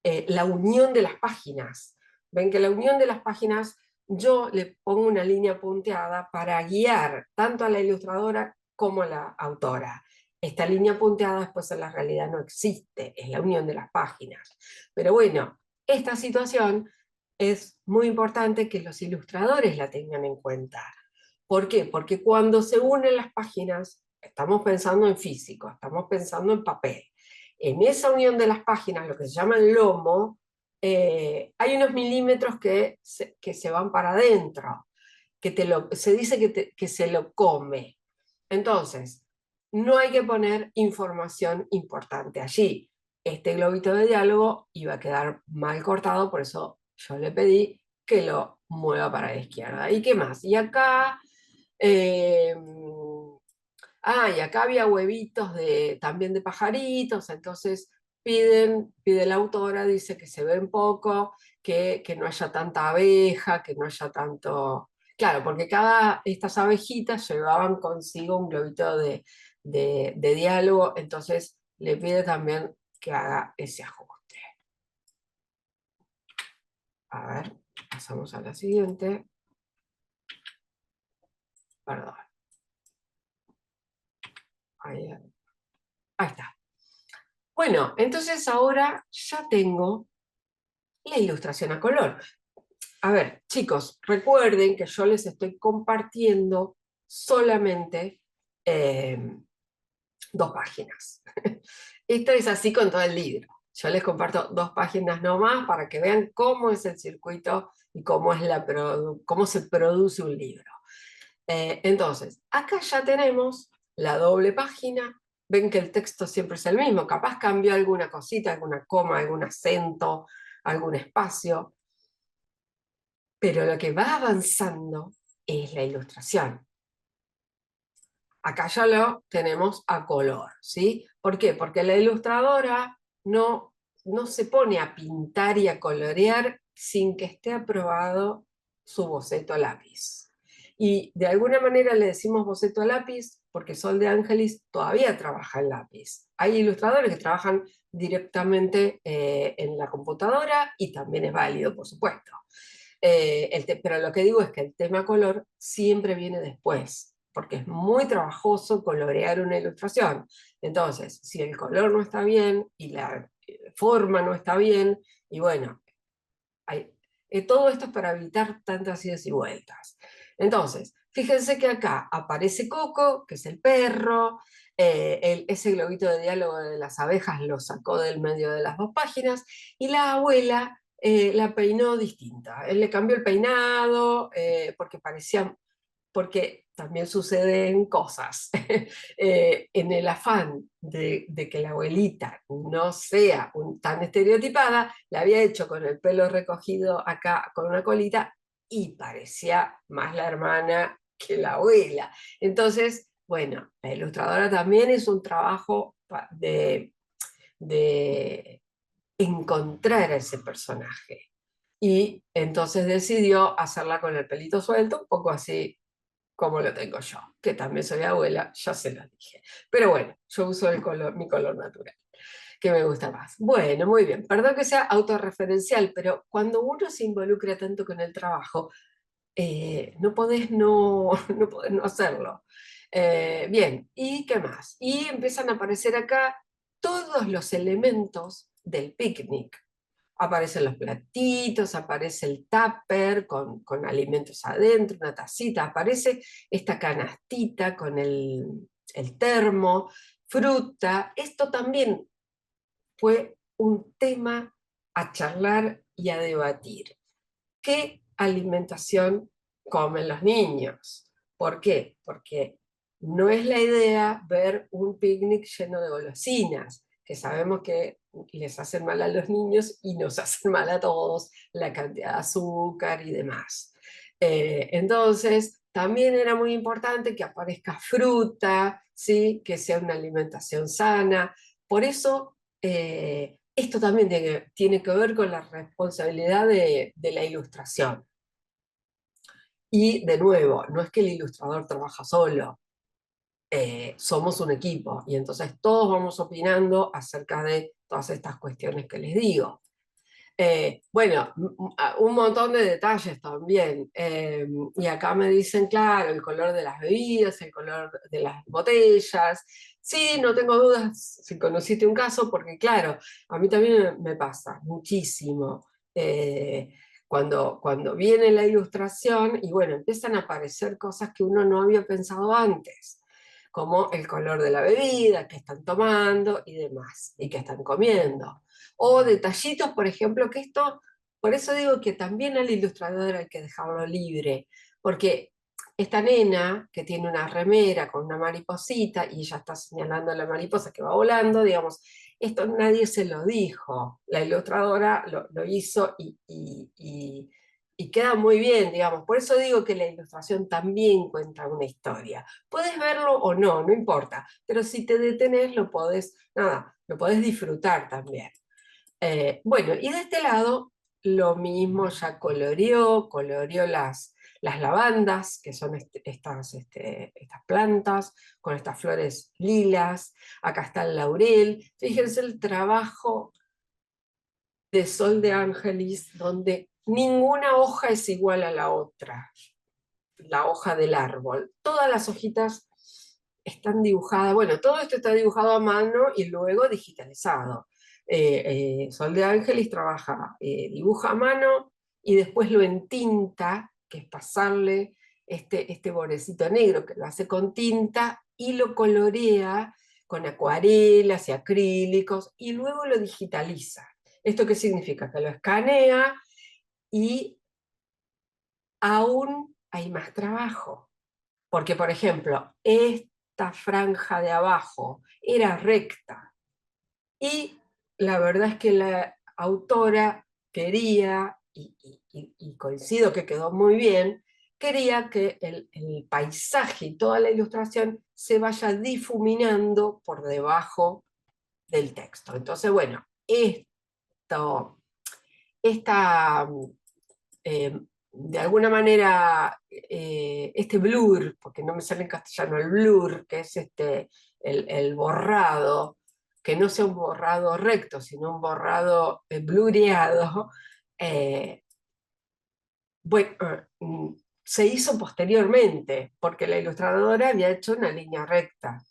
la unión de las páginas. Ven que la unión de las páginas, yo le pongo una línea punteada para guiar tanto a la ilustradora como a la autora. Esta línea punteada después en la realidad no existe, es la unión de las páginas. Pero bueno, esta situación es muy importante que los ilustradores la tengan en cuenta. ¿Por qué? Porque cuando se unen las páginas, estamos pensando en físico, estamos pensando en papel. En esa unión de las páginas, lo que se llama el lomo, hay unos milímetros que se van para adentro, se dice que se lo come. Entonces, no hay que poner información importante allí. Este globito de diálogo iba a quedar mal cortado, por eso yo le pedí que lo mueva para la izquierda. ¿Y qué más? Y acá eh, y acá había huevitos también de pajaritos, entonces pide la autora, dice que se ven poco, que no haya tanta abeja, que no haya tanto... Claro, porque estas abejitas llevaban consigo un globito de diálogo, entonces le pide también que haga ese ajuste. A ver, pasamos a la siguiente. Perdón. Ahí está. Bueno, entonces ahora ya tengo la ilustración a color. A ver, chicos, recuerden que yo les estoy compartiendo solamente 2 páginas. Esto es así con todo el libro. Yo les comparto 2 páginas nomás para que vean cómo es el circuito y cómo se produce un libro. Entonces, acá ya tenemos la doble página. Ven que el texto siempre es el mismo, capaz cambió alguna cosita, alguna coma, algún acento, algún espacio, pero lo que va avanzando es la ilustración. Acá ya lo tenemos a color, ¿sí? ¿Por qué? Porque la ilustradora no se pone a pintar y a colorear sin que esté aprobado su boceto a lápiz. Y de alguna manera le decimos boceto a lápiz porque Sol de Ángelis todavía trabaja en lápiz. Hay ilustradores que trabajan directamente en la computadora y también es válido, por supuesto. Pero lo que digo es que el tema color siempre viene después, porque es muy trabajoso colorear una ilustración. Entonces, si el color no está bien y la forma no está bien, y bueno, hay, todo esto es para evitar tantas idas y vueltas. Entonces, fíjense que acá aparece Coco, que es el perro, ese globito de diálogo de las abejas lo sacó del medio de las dos páginas, y la abuela la peinó distinta. Él le cambió el peinado porque también suceden cosas. En el afán de que la abuelita no sea tan estereotipada, la había hecho con el pelo recogido acá con una colita y parecía más la hermana que la abuela. Entonces, bueno, la ilustradora también es un trabajo de encontrar a ese personaje. Y entonces decidió hacerla con el pelito suelto, un poco así como lo tengo yo, que también soy abuela, ya se lo dije. Pero bueno, yo uso mi color natural, que me gusta más. Bueno, muy bien, perdón que sea autorreferencial, pero cuando uno se involucra tanto con el trabajo, no podés no, no podés no hacerlo. Bien, ¿y qué más? Y empiezan a aparecer acá todos los elementos del picnic. Aparecen los platitos, aparece el tupper con alimentos adentro, una tacita, aparece esta canastita con el termo, fruta. Esto también fue un tema a charlar y a debatir. ¿Qué alimentación comen los niños? ¿Por qué? Porque no es la idea ver un picnic lleno de golosinas, que sabemos que les hacen mal a los niños y nos hacen mal a todos la cantidad de azúcar y demás. Entonces, también era muy importante que aparezca fruta, ¿sí? Que sea una alimentación sana. Por eso, esto también tiene que ver con la responsabilidad de la ilustración. Y de nuevo, no es que el ilustrador trabaja solo, somos un equipo y entonces todos vamos opinando acerca de todas estas cuestiones que les digo. Bueno, un montón de detalles también. Y acá me dicen, claro, el color de las bebidas, el color de las botellas. Sí, no tengo dudas si conociste un caso, porque claro, a mí también me pasa muchísimo. Eh, cuando viene la ilustración y bueno, empiezan a aparecer cosas que uno no había pensado antes, como el color de la bebida que están tomando y demás, y que están comiendo. O detallitos, por ejemplo, que esto, por eso digo que también al ilustrador hay que dejarlo libre, porque esta nena que tiene una remera con una mariposita y ella está señalando a la mariposa que va volando, digamos, esto nadie se lo dijo, la ilustradora lo hizo y queda muy bien, digamos. Por eso digo que la ilustración también cuenta una historia. Puedes verlo o no, no importa, pero si te detenés lo podés, nada, lo podés disfrutar también. Bueno, y de este lado lo mismo, ya coloreó las lavandas, que son estas plantas, con estas flores lilas. Acá está el laurel. Fíjense el trabajo de Sol de Ángelis, donde ninguna hoja es igual a la otra, la hoja del árbol. Todas las hojitas están dibujadas, bueno, todo esto está dibujado a mano y luego digitalizado. Sol de Ángelis trabaja, dibuja a mano y después lo entinta, que es pasarle este bordecito negro que lo hace con tinta y lo colorea con acuarelas y acrílicos y luego lo digitaliza. ¿Esto qué significa? Que lo escanea y aún hay más trabajo, Porque, por ejemplo, esta franja de abajo era recta y la verdad es que la autora quería, y coincido que quedó muy bien, quería que el paisaje y toda la ilustración se vaya difuminando por debajo del texto. Entonces, bueno, esto, esta de alguna manera, este blur, porque no me sale en castellano el blur, que es el borrado, que no sea un borrado recto, sino un borrado blureado, eh, bueno, se hizo posteriormente, porque la ilustradora había hecho una línea recta.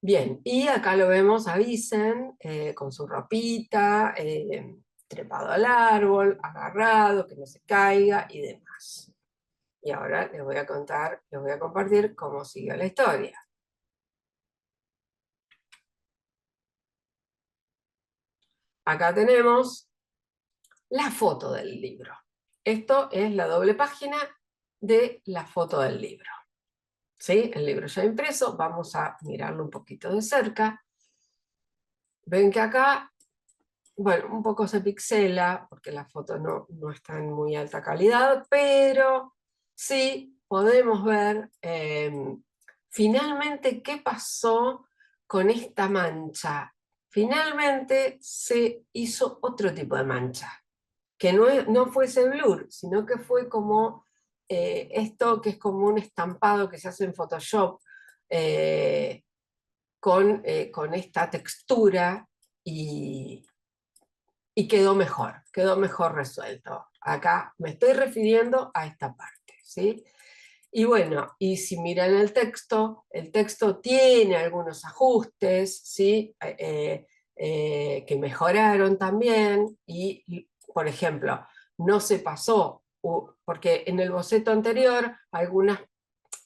Bien, y acá lo vemos a Vicen con su ropita, trepado al árbol, agarrado, que no se caiga y demás. Y ahora les voy a contar, les voy a compartir cómo siguió la historia. Acá tenemos la foto del libro. Esto es la doble página de la foto del libro. ¿Sí? El libro ya impreso, vamos a mirarlo un poquito de cerca. Ven que acá, bueno, un poco se pixela, porque la foto no está en muy alta calidad, pero sí podemos ver finalmente qué pasó con esta mancha. Finalmente se hizo otro tipo de mancha, que no fue ese blur, sino que fue como esto que es como un estampado que se hace en Photoshop con esta textura y, y quedó mejor resuelto. Acá me estoy refiriendo a esta parte, ¿sí? Y bueno, y si miran el texto tiene algunos ajustes, ¿sí? Que mejoraron también, y, por ejemplo, no se pasó, porque en el boceto anterior, algunas,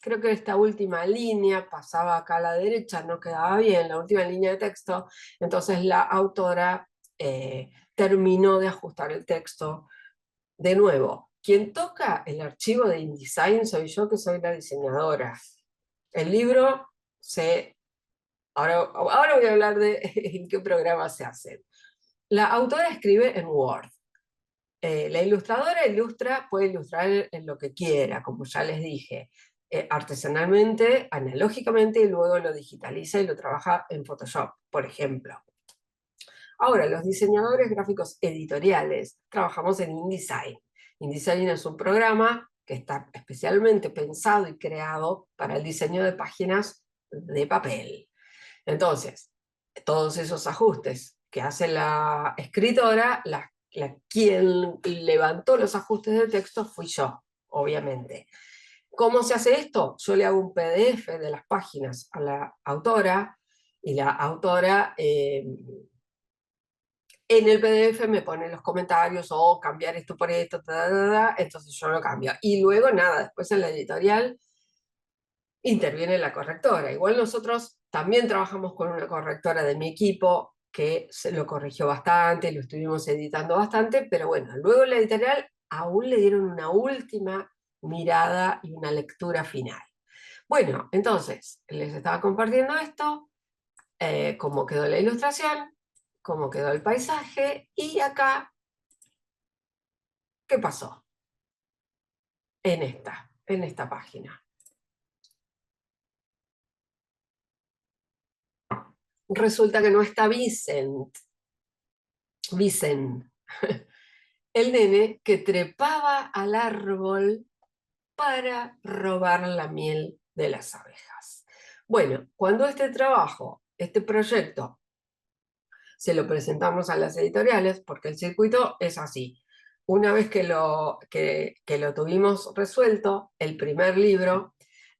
creo que esta última línea pasaba acá a la derecha, no quedaba bien, la última línea de texto, entonces la autora terminó de ajustar el texto de nuevo. Quien toca el archivo de InDesign soy yo, que soy la diseñadora. El libro se... Ahora voy a hablar de en qué programa se hace. La autora escribe en Word. La ilustradora puede ilustrar en lo que quiera, como ya les dije, artesanalmente, analógicamente, y luego lo digitaliza y lo trabaja en Photoshop, por ejemplo. Ahora, los diseñadores gráficos editoriales trabajamos en InDesign. InDesign es un programa que está especialmente pensado y creado para el diseño de páginas de papel. Entonces, todos esos ajustes que hace la escritora, quien levantó los ajustes de texto fui yo, obviamente. ¿Cómo se hace esto? Yo le hago un PDF de las páginas a la autora y la autora en el PDF me pone los comentarios o cambiar esto por esto, entonces yo lo cambio. Y luego nada, después en la editorial interviene la correctora. Igual nosotros también trabajamos con una correctora de mi equipo que se lo corrigió bastante, lo estuvimos editando bastante, pero bueno, luego en la editorial aún le dieron una última mirada y una lectura final. Bueno, entonces les estaba compartiendo esto, cómo quedó la ilustración, cómo quedó el paisaje, y acá, ¿qué pasó en esta página? Resulta que no está Vicen, el nene que trepaba al árbol para robar la miel de las abejas. Bueno, cuando este trabajo, este proyecto, se lo presentamos a las editoriales, porque el circuito es así. Una vez que lo tuvimos resuelto, el primer libro,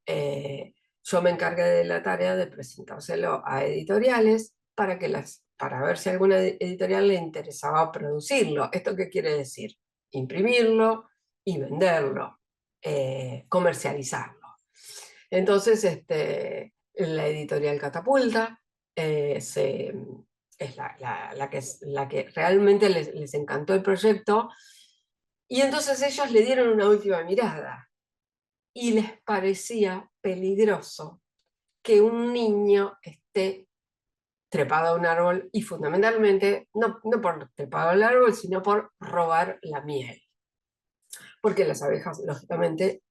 yo me encargué de la tarea de presentárselo a editoriales para ver si a alguna editorial le interesaba producirlo. ¿Esto qué quiere decir? Imprimirlo y venderlo, comercializarlo. Entonces, la editorial Catapulta es la que realmente les encantó el proyecto, y entonces ellos le dieron una última mirada. y les parecía peligroso que un niño esté trepado a un árbol y fundamentalmente, no por trepado al árbol, sino por robar la miel. Porque las abejas, lógicamente,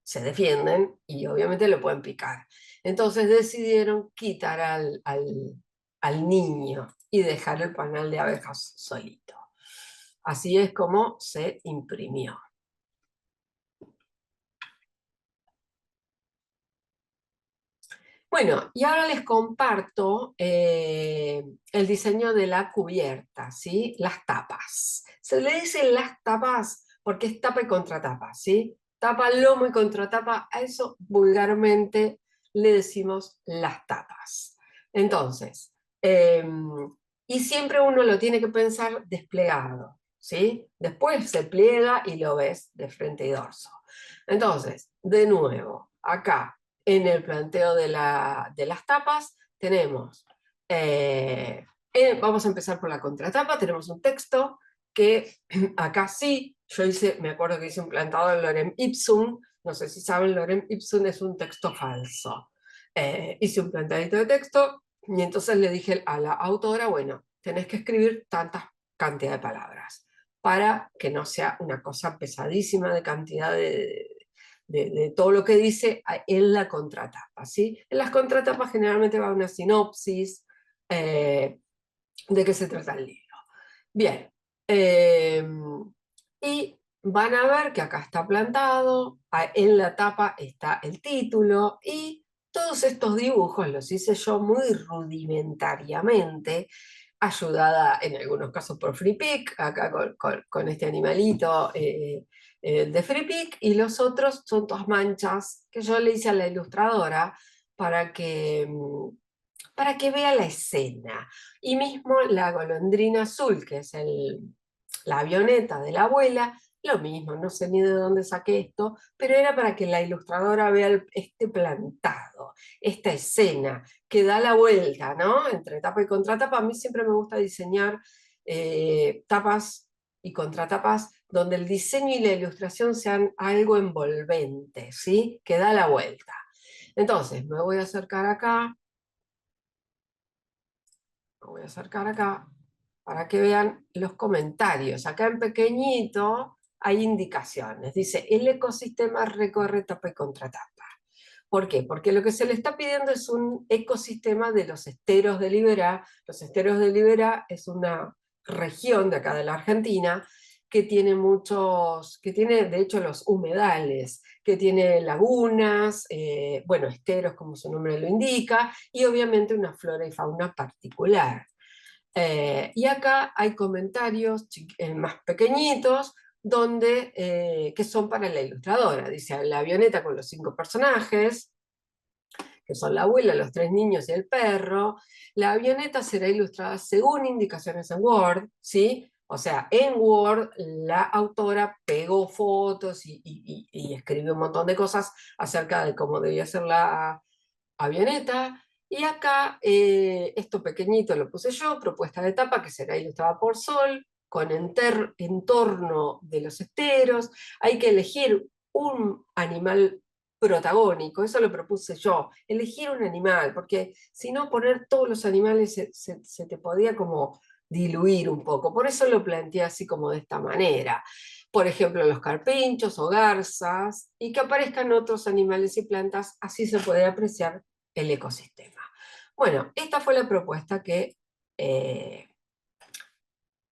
se defienden y obviamente lo pueden picar. Entonces decidieron quitar al niño y dejar el panal de abejas solito. Así es como se imprimió. Bueno, y ahora les comparto el diseño de la cubierta, ¿sí? Las tapas. Se le dicen las tapas porque es tapa y contratapa, ¿sí? Tapa, lomo y contratapa, a eso vulgarmente le decimos las tapas. Entonces, y siempre uno lo tiene que pensar desplegado, ¿sí? Después se pliega y lo ves de frente y dorso. Entonces, de nuevo, acá en el planteo de las tapas tenemos, vamos a empezar por la contratapa, tenemos un texto que acá sí, me acuerdo que hice un plantado en Lorem Ipsum, no sé si saben, Lorem Ipsum es un texto falso. Hice un plantadito de texto y entonces le dije a la autora, bueno, tenés que escribir tanta cantidad de palabras para que no sea una cosa pesadísima de cantidad de todo lo que dice en la contratapa, ¿sí? En las contratapas generalmente va una sinopsis de qué se trata el libro. Bien, y van a ver que acá está plantado, en la tapa está el título y todos estos dibujos los hice yo muy rudimentariamente, ayudada en algunos casos por FreePic, acá con este animalito de FreePic, y los otros son todas manchas que yo le hice a la ilustradora para para que vea la escena. Y mismo la golondrina azul, que es la avioneta de la abuela, lo mismo, no sé ni de dónde saqué esto, pero era para que la ilustradora vea este plantado, esta escena que da la vuelta, ¿no? Entre tapa y contratapa. A mí siempre me gusta diseñar tapas y contratapas donde el diseño y la ilustración sean algo envolvente, ¿sí? Que da la vuelta. Entonces, me voy a acercar acá, para que vean los comentarios. Acá en pequeñito hay indicaciones. Dice, el ecosistema recorre tapa y contratapa. ¿Por qué? Porque lo que se le está pidiendo es un ecosistema de los esteros de Liberá. Los esteros de Liberá es una región de acá de la Argentina que tiene de hecho los humedales, que tiene lagunas, bueno, esteros como su nombre lo indica, y obviamente una flora y fauna particular. Y acá hay comentarios más pequeñitos que son para la ilustradora. Dice, la avioneta con los 5 personajes, que son la abuela, los 3 niños y el perro. La avioneta será ilustrada según indicaciones en Word, ¿sí? O sea, en Word la autora pegó fotos y escribió un montón de cosas acerca de cómo debía ser la avioneta. Y acá, esto pequeñito lo puse yo, propuesta de tapa que será ilustrada por Sol, con entorno de los esteros. Hay que elegir un animal protagónico, eso lo propuse yo, elegir un animal, porque si no poner todos los animales se te podía como diluir un poco. Por eso lo planteé así como de esta manera. Por ejemplo, los carpinchos o garzas, y que aparezcan otros animales y plantas, así se puede apreciar el ecosistema. Bueno, esta fue la propuesta que,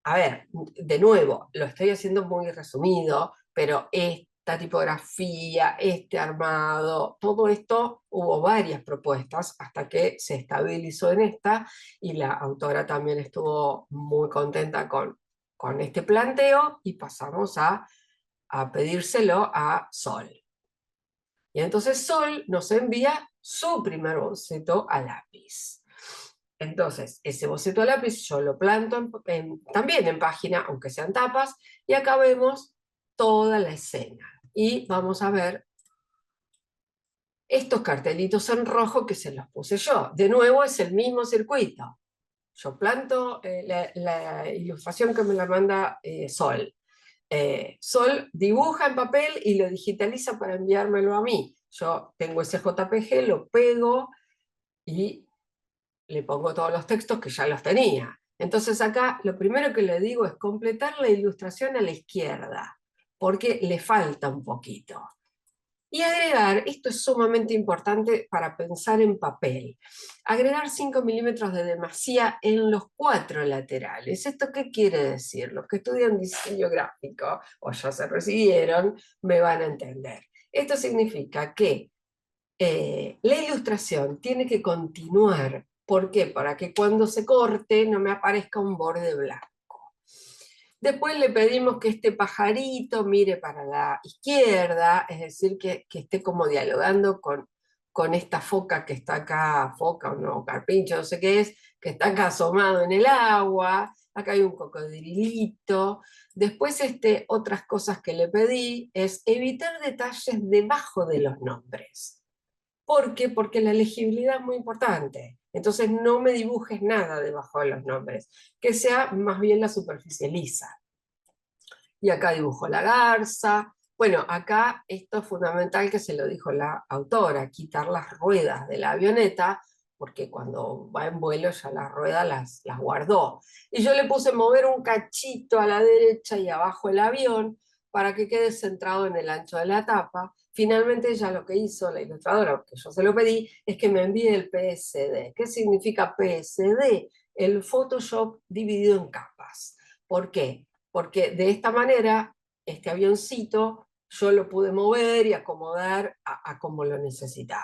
a ver, de nuevo, lo estoy haciendo muy resumido, pero esta tipografía, este armado, todo esto, hubo varias propuestas hasta que se estabilizó en esta y la autora también estuvo muy contenta con este planteo y pasamos a pedírselo a Sol. Y entonces Sol nos envía su primer boceto a lápiz. Entonces, ese boceto a lápiz yo lo planto también en página, aunque sean tapas, y acá vemos toda la escena. Y vamos a ver estos cartelitos en rojo que se los puse yo. De nuevo es el mismo circuito. Yo planto la ilustración que me la manda Sol. Sol dibuja en papel y lo digitaliza para enviármelo a mí. Yo tengo ese JPG, lo pego y le pongo todos los textos que ya los tenía. Entonces acá lo primero que le digo es completar la ilustración a la izquierda, porque le falta un poquito. Y agregar, esto es sumamente importante para pensar en papel, agregar 5 milímetros de demasía en los 4 laterales. ¿Esto qué quiere decir? Los que estudian diseño gráfico o ya se recibieron me van a entender. Esto significa que la ilustración tiene que continuar. ¿Por qué? Para que cuando se corte no me aparezca un borde blanco. Después le pedimos que este pajarito mire para la izquierda, es decir, que esté como dialogando con esta foca que está acá, foca o no, carpincho, no sé qué es, que está acá asomado en el agua. Acá hay un cocodrilito. Después, otras cosas que le pedí es evitar detalles debajo de los nombres. ¿Por qué? Porque la legibilidad es muy importante. Entonces no me dibujes nada debajo de los nombres, que sea más bien la superficie lisa. Y acá dibujo la garza. Bueno, acá esto es fundamental que se lo dijo la autora, quitar las ruedas de la avioneta, porque cuando va en vuelo ya las ruedas las guardó. Y yo le puse mover un cachito a la derecha y abajo el avión para que quede centrado en el ancho de la tapa. Finalmente ella lo que hizo, la ilustradora, que yo se lo pedí, es que me envíe el PSD. ¿Qué significa PSD? El Photoshop dividido en capas. ¿Por qué? Porque de esta manera este avioncito yo lo pude mover y acomodar a como lo necesitaba.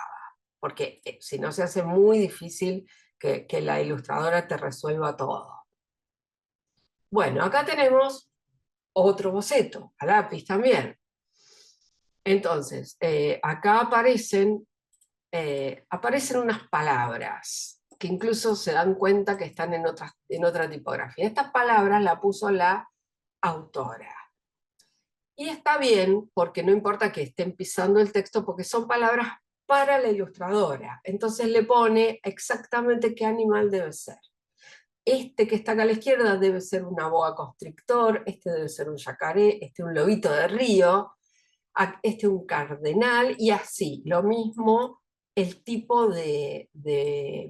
Porque si no se hace muy difícil que la ilustradora te resuelva todo. Bueno, acá tenemos otro boceto, a lápiz también. Entonces, acá aparecen unas palabras que incluso se dan cuenta que están en otra tipografía. Estas palabras las puso la autora. Y está bien, porque no importa que estén pisando el texto, porque son palabras para la ilustradora. Entonces le pone exactamente qué animal debe ser. Este que está acá a la izquierda debe ser una boa constrictor, este debe ser un yacaré, este un lobito de río, este un cardenal, y así, lo mismo el tipo de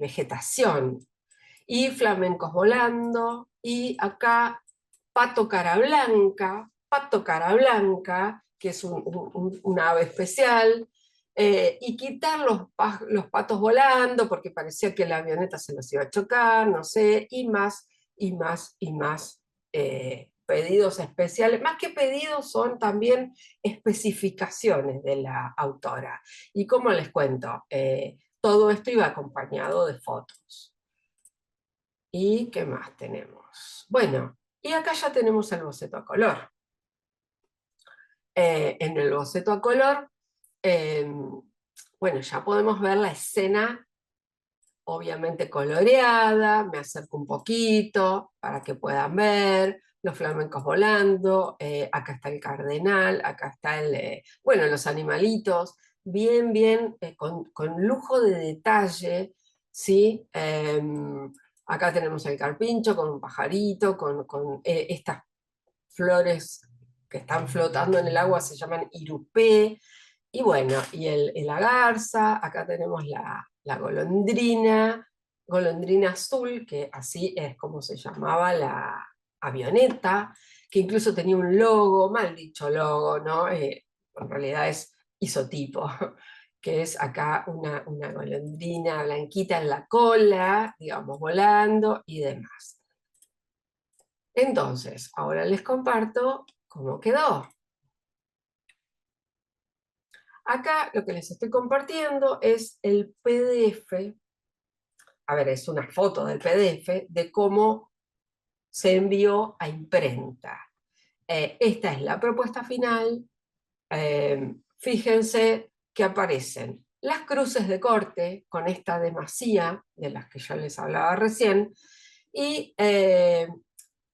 vegetación. Y flamencos volando, y acá pato cara blanca, que es una ave especial, y quitar los patos volando, porque parecía que la avioneta se los iba a chocar, no sé, y más, y más, y más pedidos especiales. Más que pedidos son también especificaciones de la autora. Y como les cuento, todo esto iba acompañado de fotos. ¿Y qué más tenemos? Bueno, y acá ya tenemos el boceto a color. En el boceto a color, bueno, ya podemos ver la escena obviamente coloreada, me acerco un poquito para que puedan ver los flamencos volando, acá está el cardenal, acá está bueno, los animalitos, bien, bien, con lujo de detalle, ¿sí? Acá tenemos el carpincho con un pajarito, con estas flores que están flotando en el agua, se llaman irupé, y bueno, y la garza, acá tenemos la golondrina, golondrina azul, que así es como se llamaba la avioneta, que incluso tenía un logo, mal dicho logo, ¿no? En realidad es isotipo, que es acá una golondrina blanquita en la cola, digamos, volando y demás. Entonces, ahora les comparto cómo quedó. Acá lo que les estoy compartiendo es el PDF, a ver, es una foto del PDF de cómo se envió a imprenta. Esta es la propuesta final. Fíjense que aparecen las cruces de corte con esta demasía de las que yo les hablaba recién y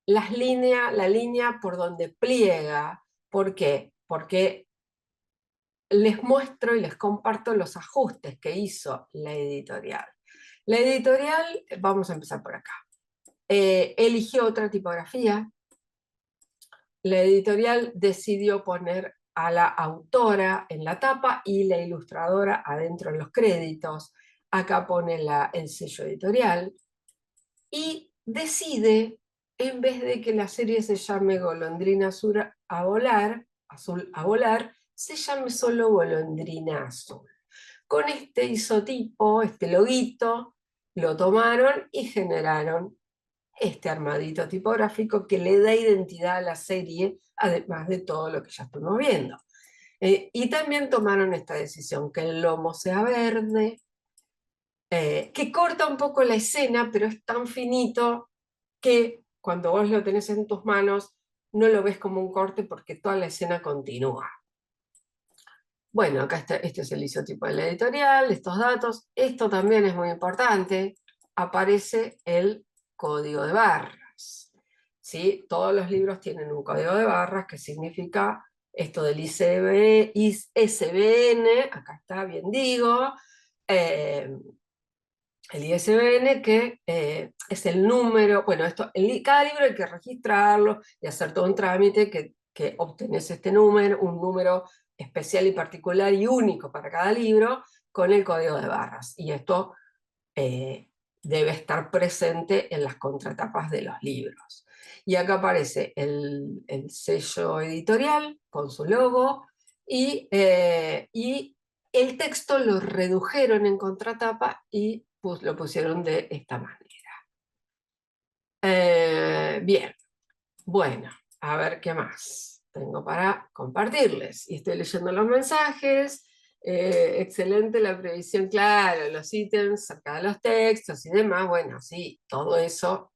la línea por donde pliega. ¿Por qué? Porque les muestro y les comparto los ajustes que hizo la editorial. La editorial, vamos a empezar por acá, eligió otra tipografía, la editorial decidió poner a la autora en la tapa y la ilustradora adentro en los créditos. Acá pone el sello editorial y decide, en vez de que la serie se llame Golondrina Azul a volar, se llame solo Golondrina Azul. Con este isotipo, este loguito, lo tomaron y generaron este armadito tipográfico que le da identidad a la serie, además de todo lo que ya estuvimos viendo. Y también tomaron esta decisión, que el lomo sea verde, que corta un poco la escena, pero es tan finito que cuando vos lo tenés en tus manos, no lo ves como un corte porque toda la escena continúa. Bueno, acá está, este es el isotipo de la editorial, estos datos. Esto también es muy importante. Aparece el código de barras. ¿Sí? Todos los libros tienen un código de barras que significa esto del ISBN, acá está, bien digo, el ISBN que es el número, bueno, cada libro hay que registrarlo y hacer todo un trámite que obtenés este número, un número especial y particular y único para cada libro con el código de barras. Y esto debe estar presente en las contratapas de los libros. Y acá aparece el sello editorial con su logo y el texto lo redujeron en contratapa y lo pusieron de esta manera. Bien, bueno, a ver qué más tengo para compartirles. Y estoy leyendo los mensajes. Excelente la previsión, claro, los ítems cerca de los textos y demás. Bueno, sí, todo eso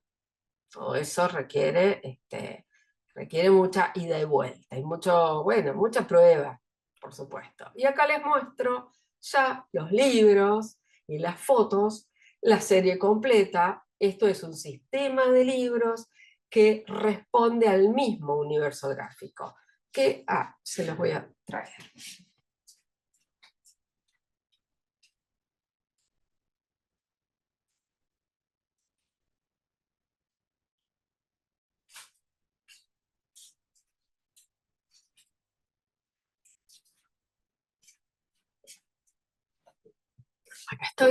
requiere mucha ida y vuelta y mucha prueba, por supuesto. Y acá les muestro ya los libros y las fotos, la serie completa. Esto es un sistema de libros que responde al mismo universo gráfico, que se los voy a traer. Acá estoy,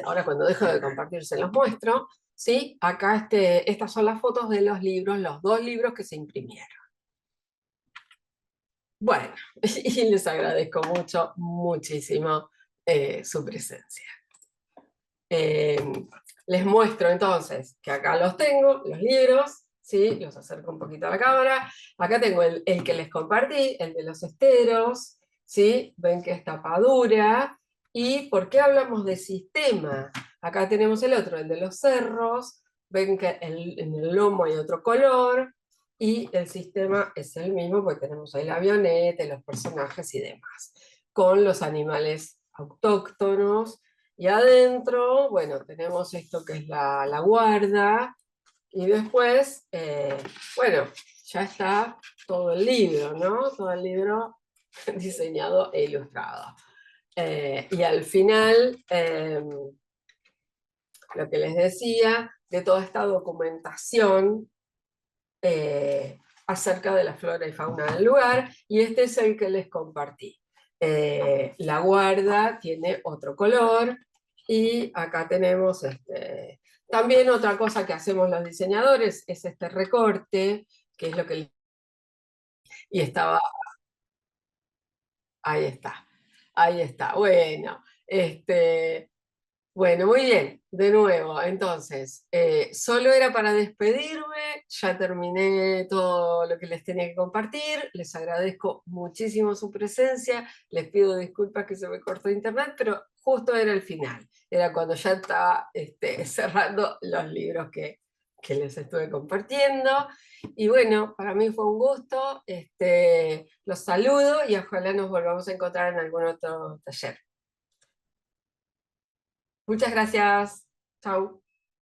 ahora cuando dejo de compartir se los muestro, ¿sí? Acá estas son las fotos de los libros, los 2 libros que se imprimieron. Bueno, y les agradezco muchísimo su presencia. Eh, Les muestro entonces que acá los tengo, los libros, ¿sí? Los acerco un poquito a la cámara. Acá tengo el que les compartí, el de los esteros, ¿sí? Ven que es tapadura. ¿Y por qué hablamos de sistema? Acá tenemos el otro, el de los cerros. Ven que en el lomo hay otro color. Y el sistema es el mismo, porque tenemos ahí la avioneta, los personajes y demás. Con los animales autóctonos. Y adentro, bueno, tenemos esto que es la guarda, y después, bueno, ya está todo el libro, ¿no? Todo el libro diseñado e ilustrado. Y al final, lo que les decía, de toda esta documentación acerca de la flora y fauna del lugar, y este es el que les compartí. La guarda tiene otro color, y acá tenemos también otra cosa que hacemos los diseñadores, es este recorte, que es lo que... Y estaba... Ahí está, bueno, bueno, muy bien, de nuevo, entonces, solo era para despedirme, ya terminé todo lo que les tenía que compartir, les agradezco muchísimo su presencia, les pido disculpas que se me cortó internet, pero justo era el final, era cuando ya estaba cerrando los libros que les estuve compartiendo, y bueno, para mí fue un gusto, los saludo y ojalá nos volvamos a encontrar en algún otro taller. Muchas gracias. Chao.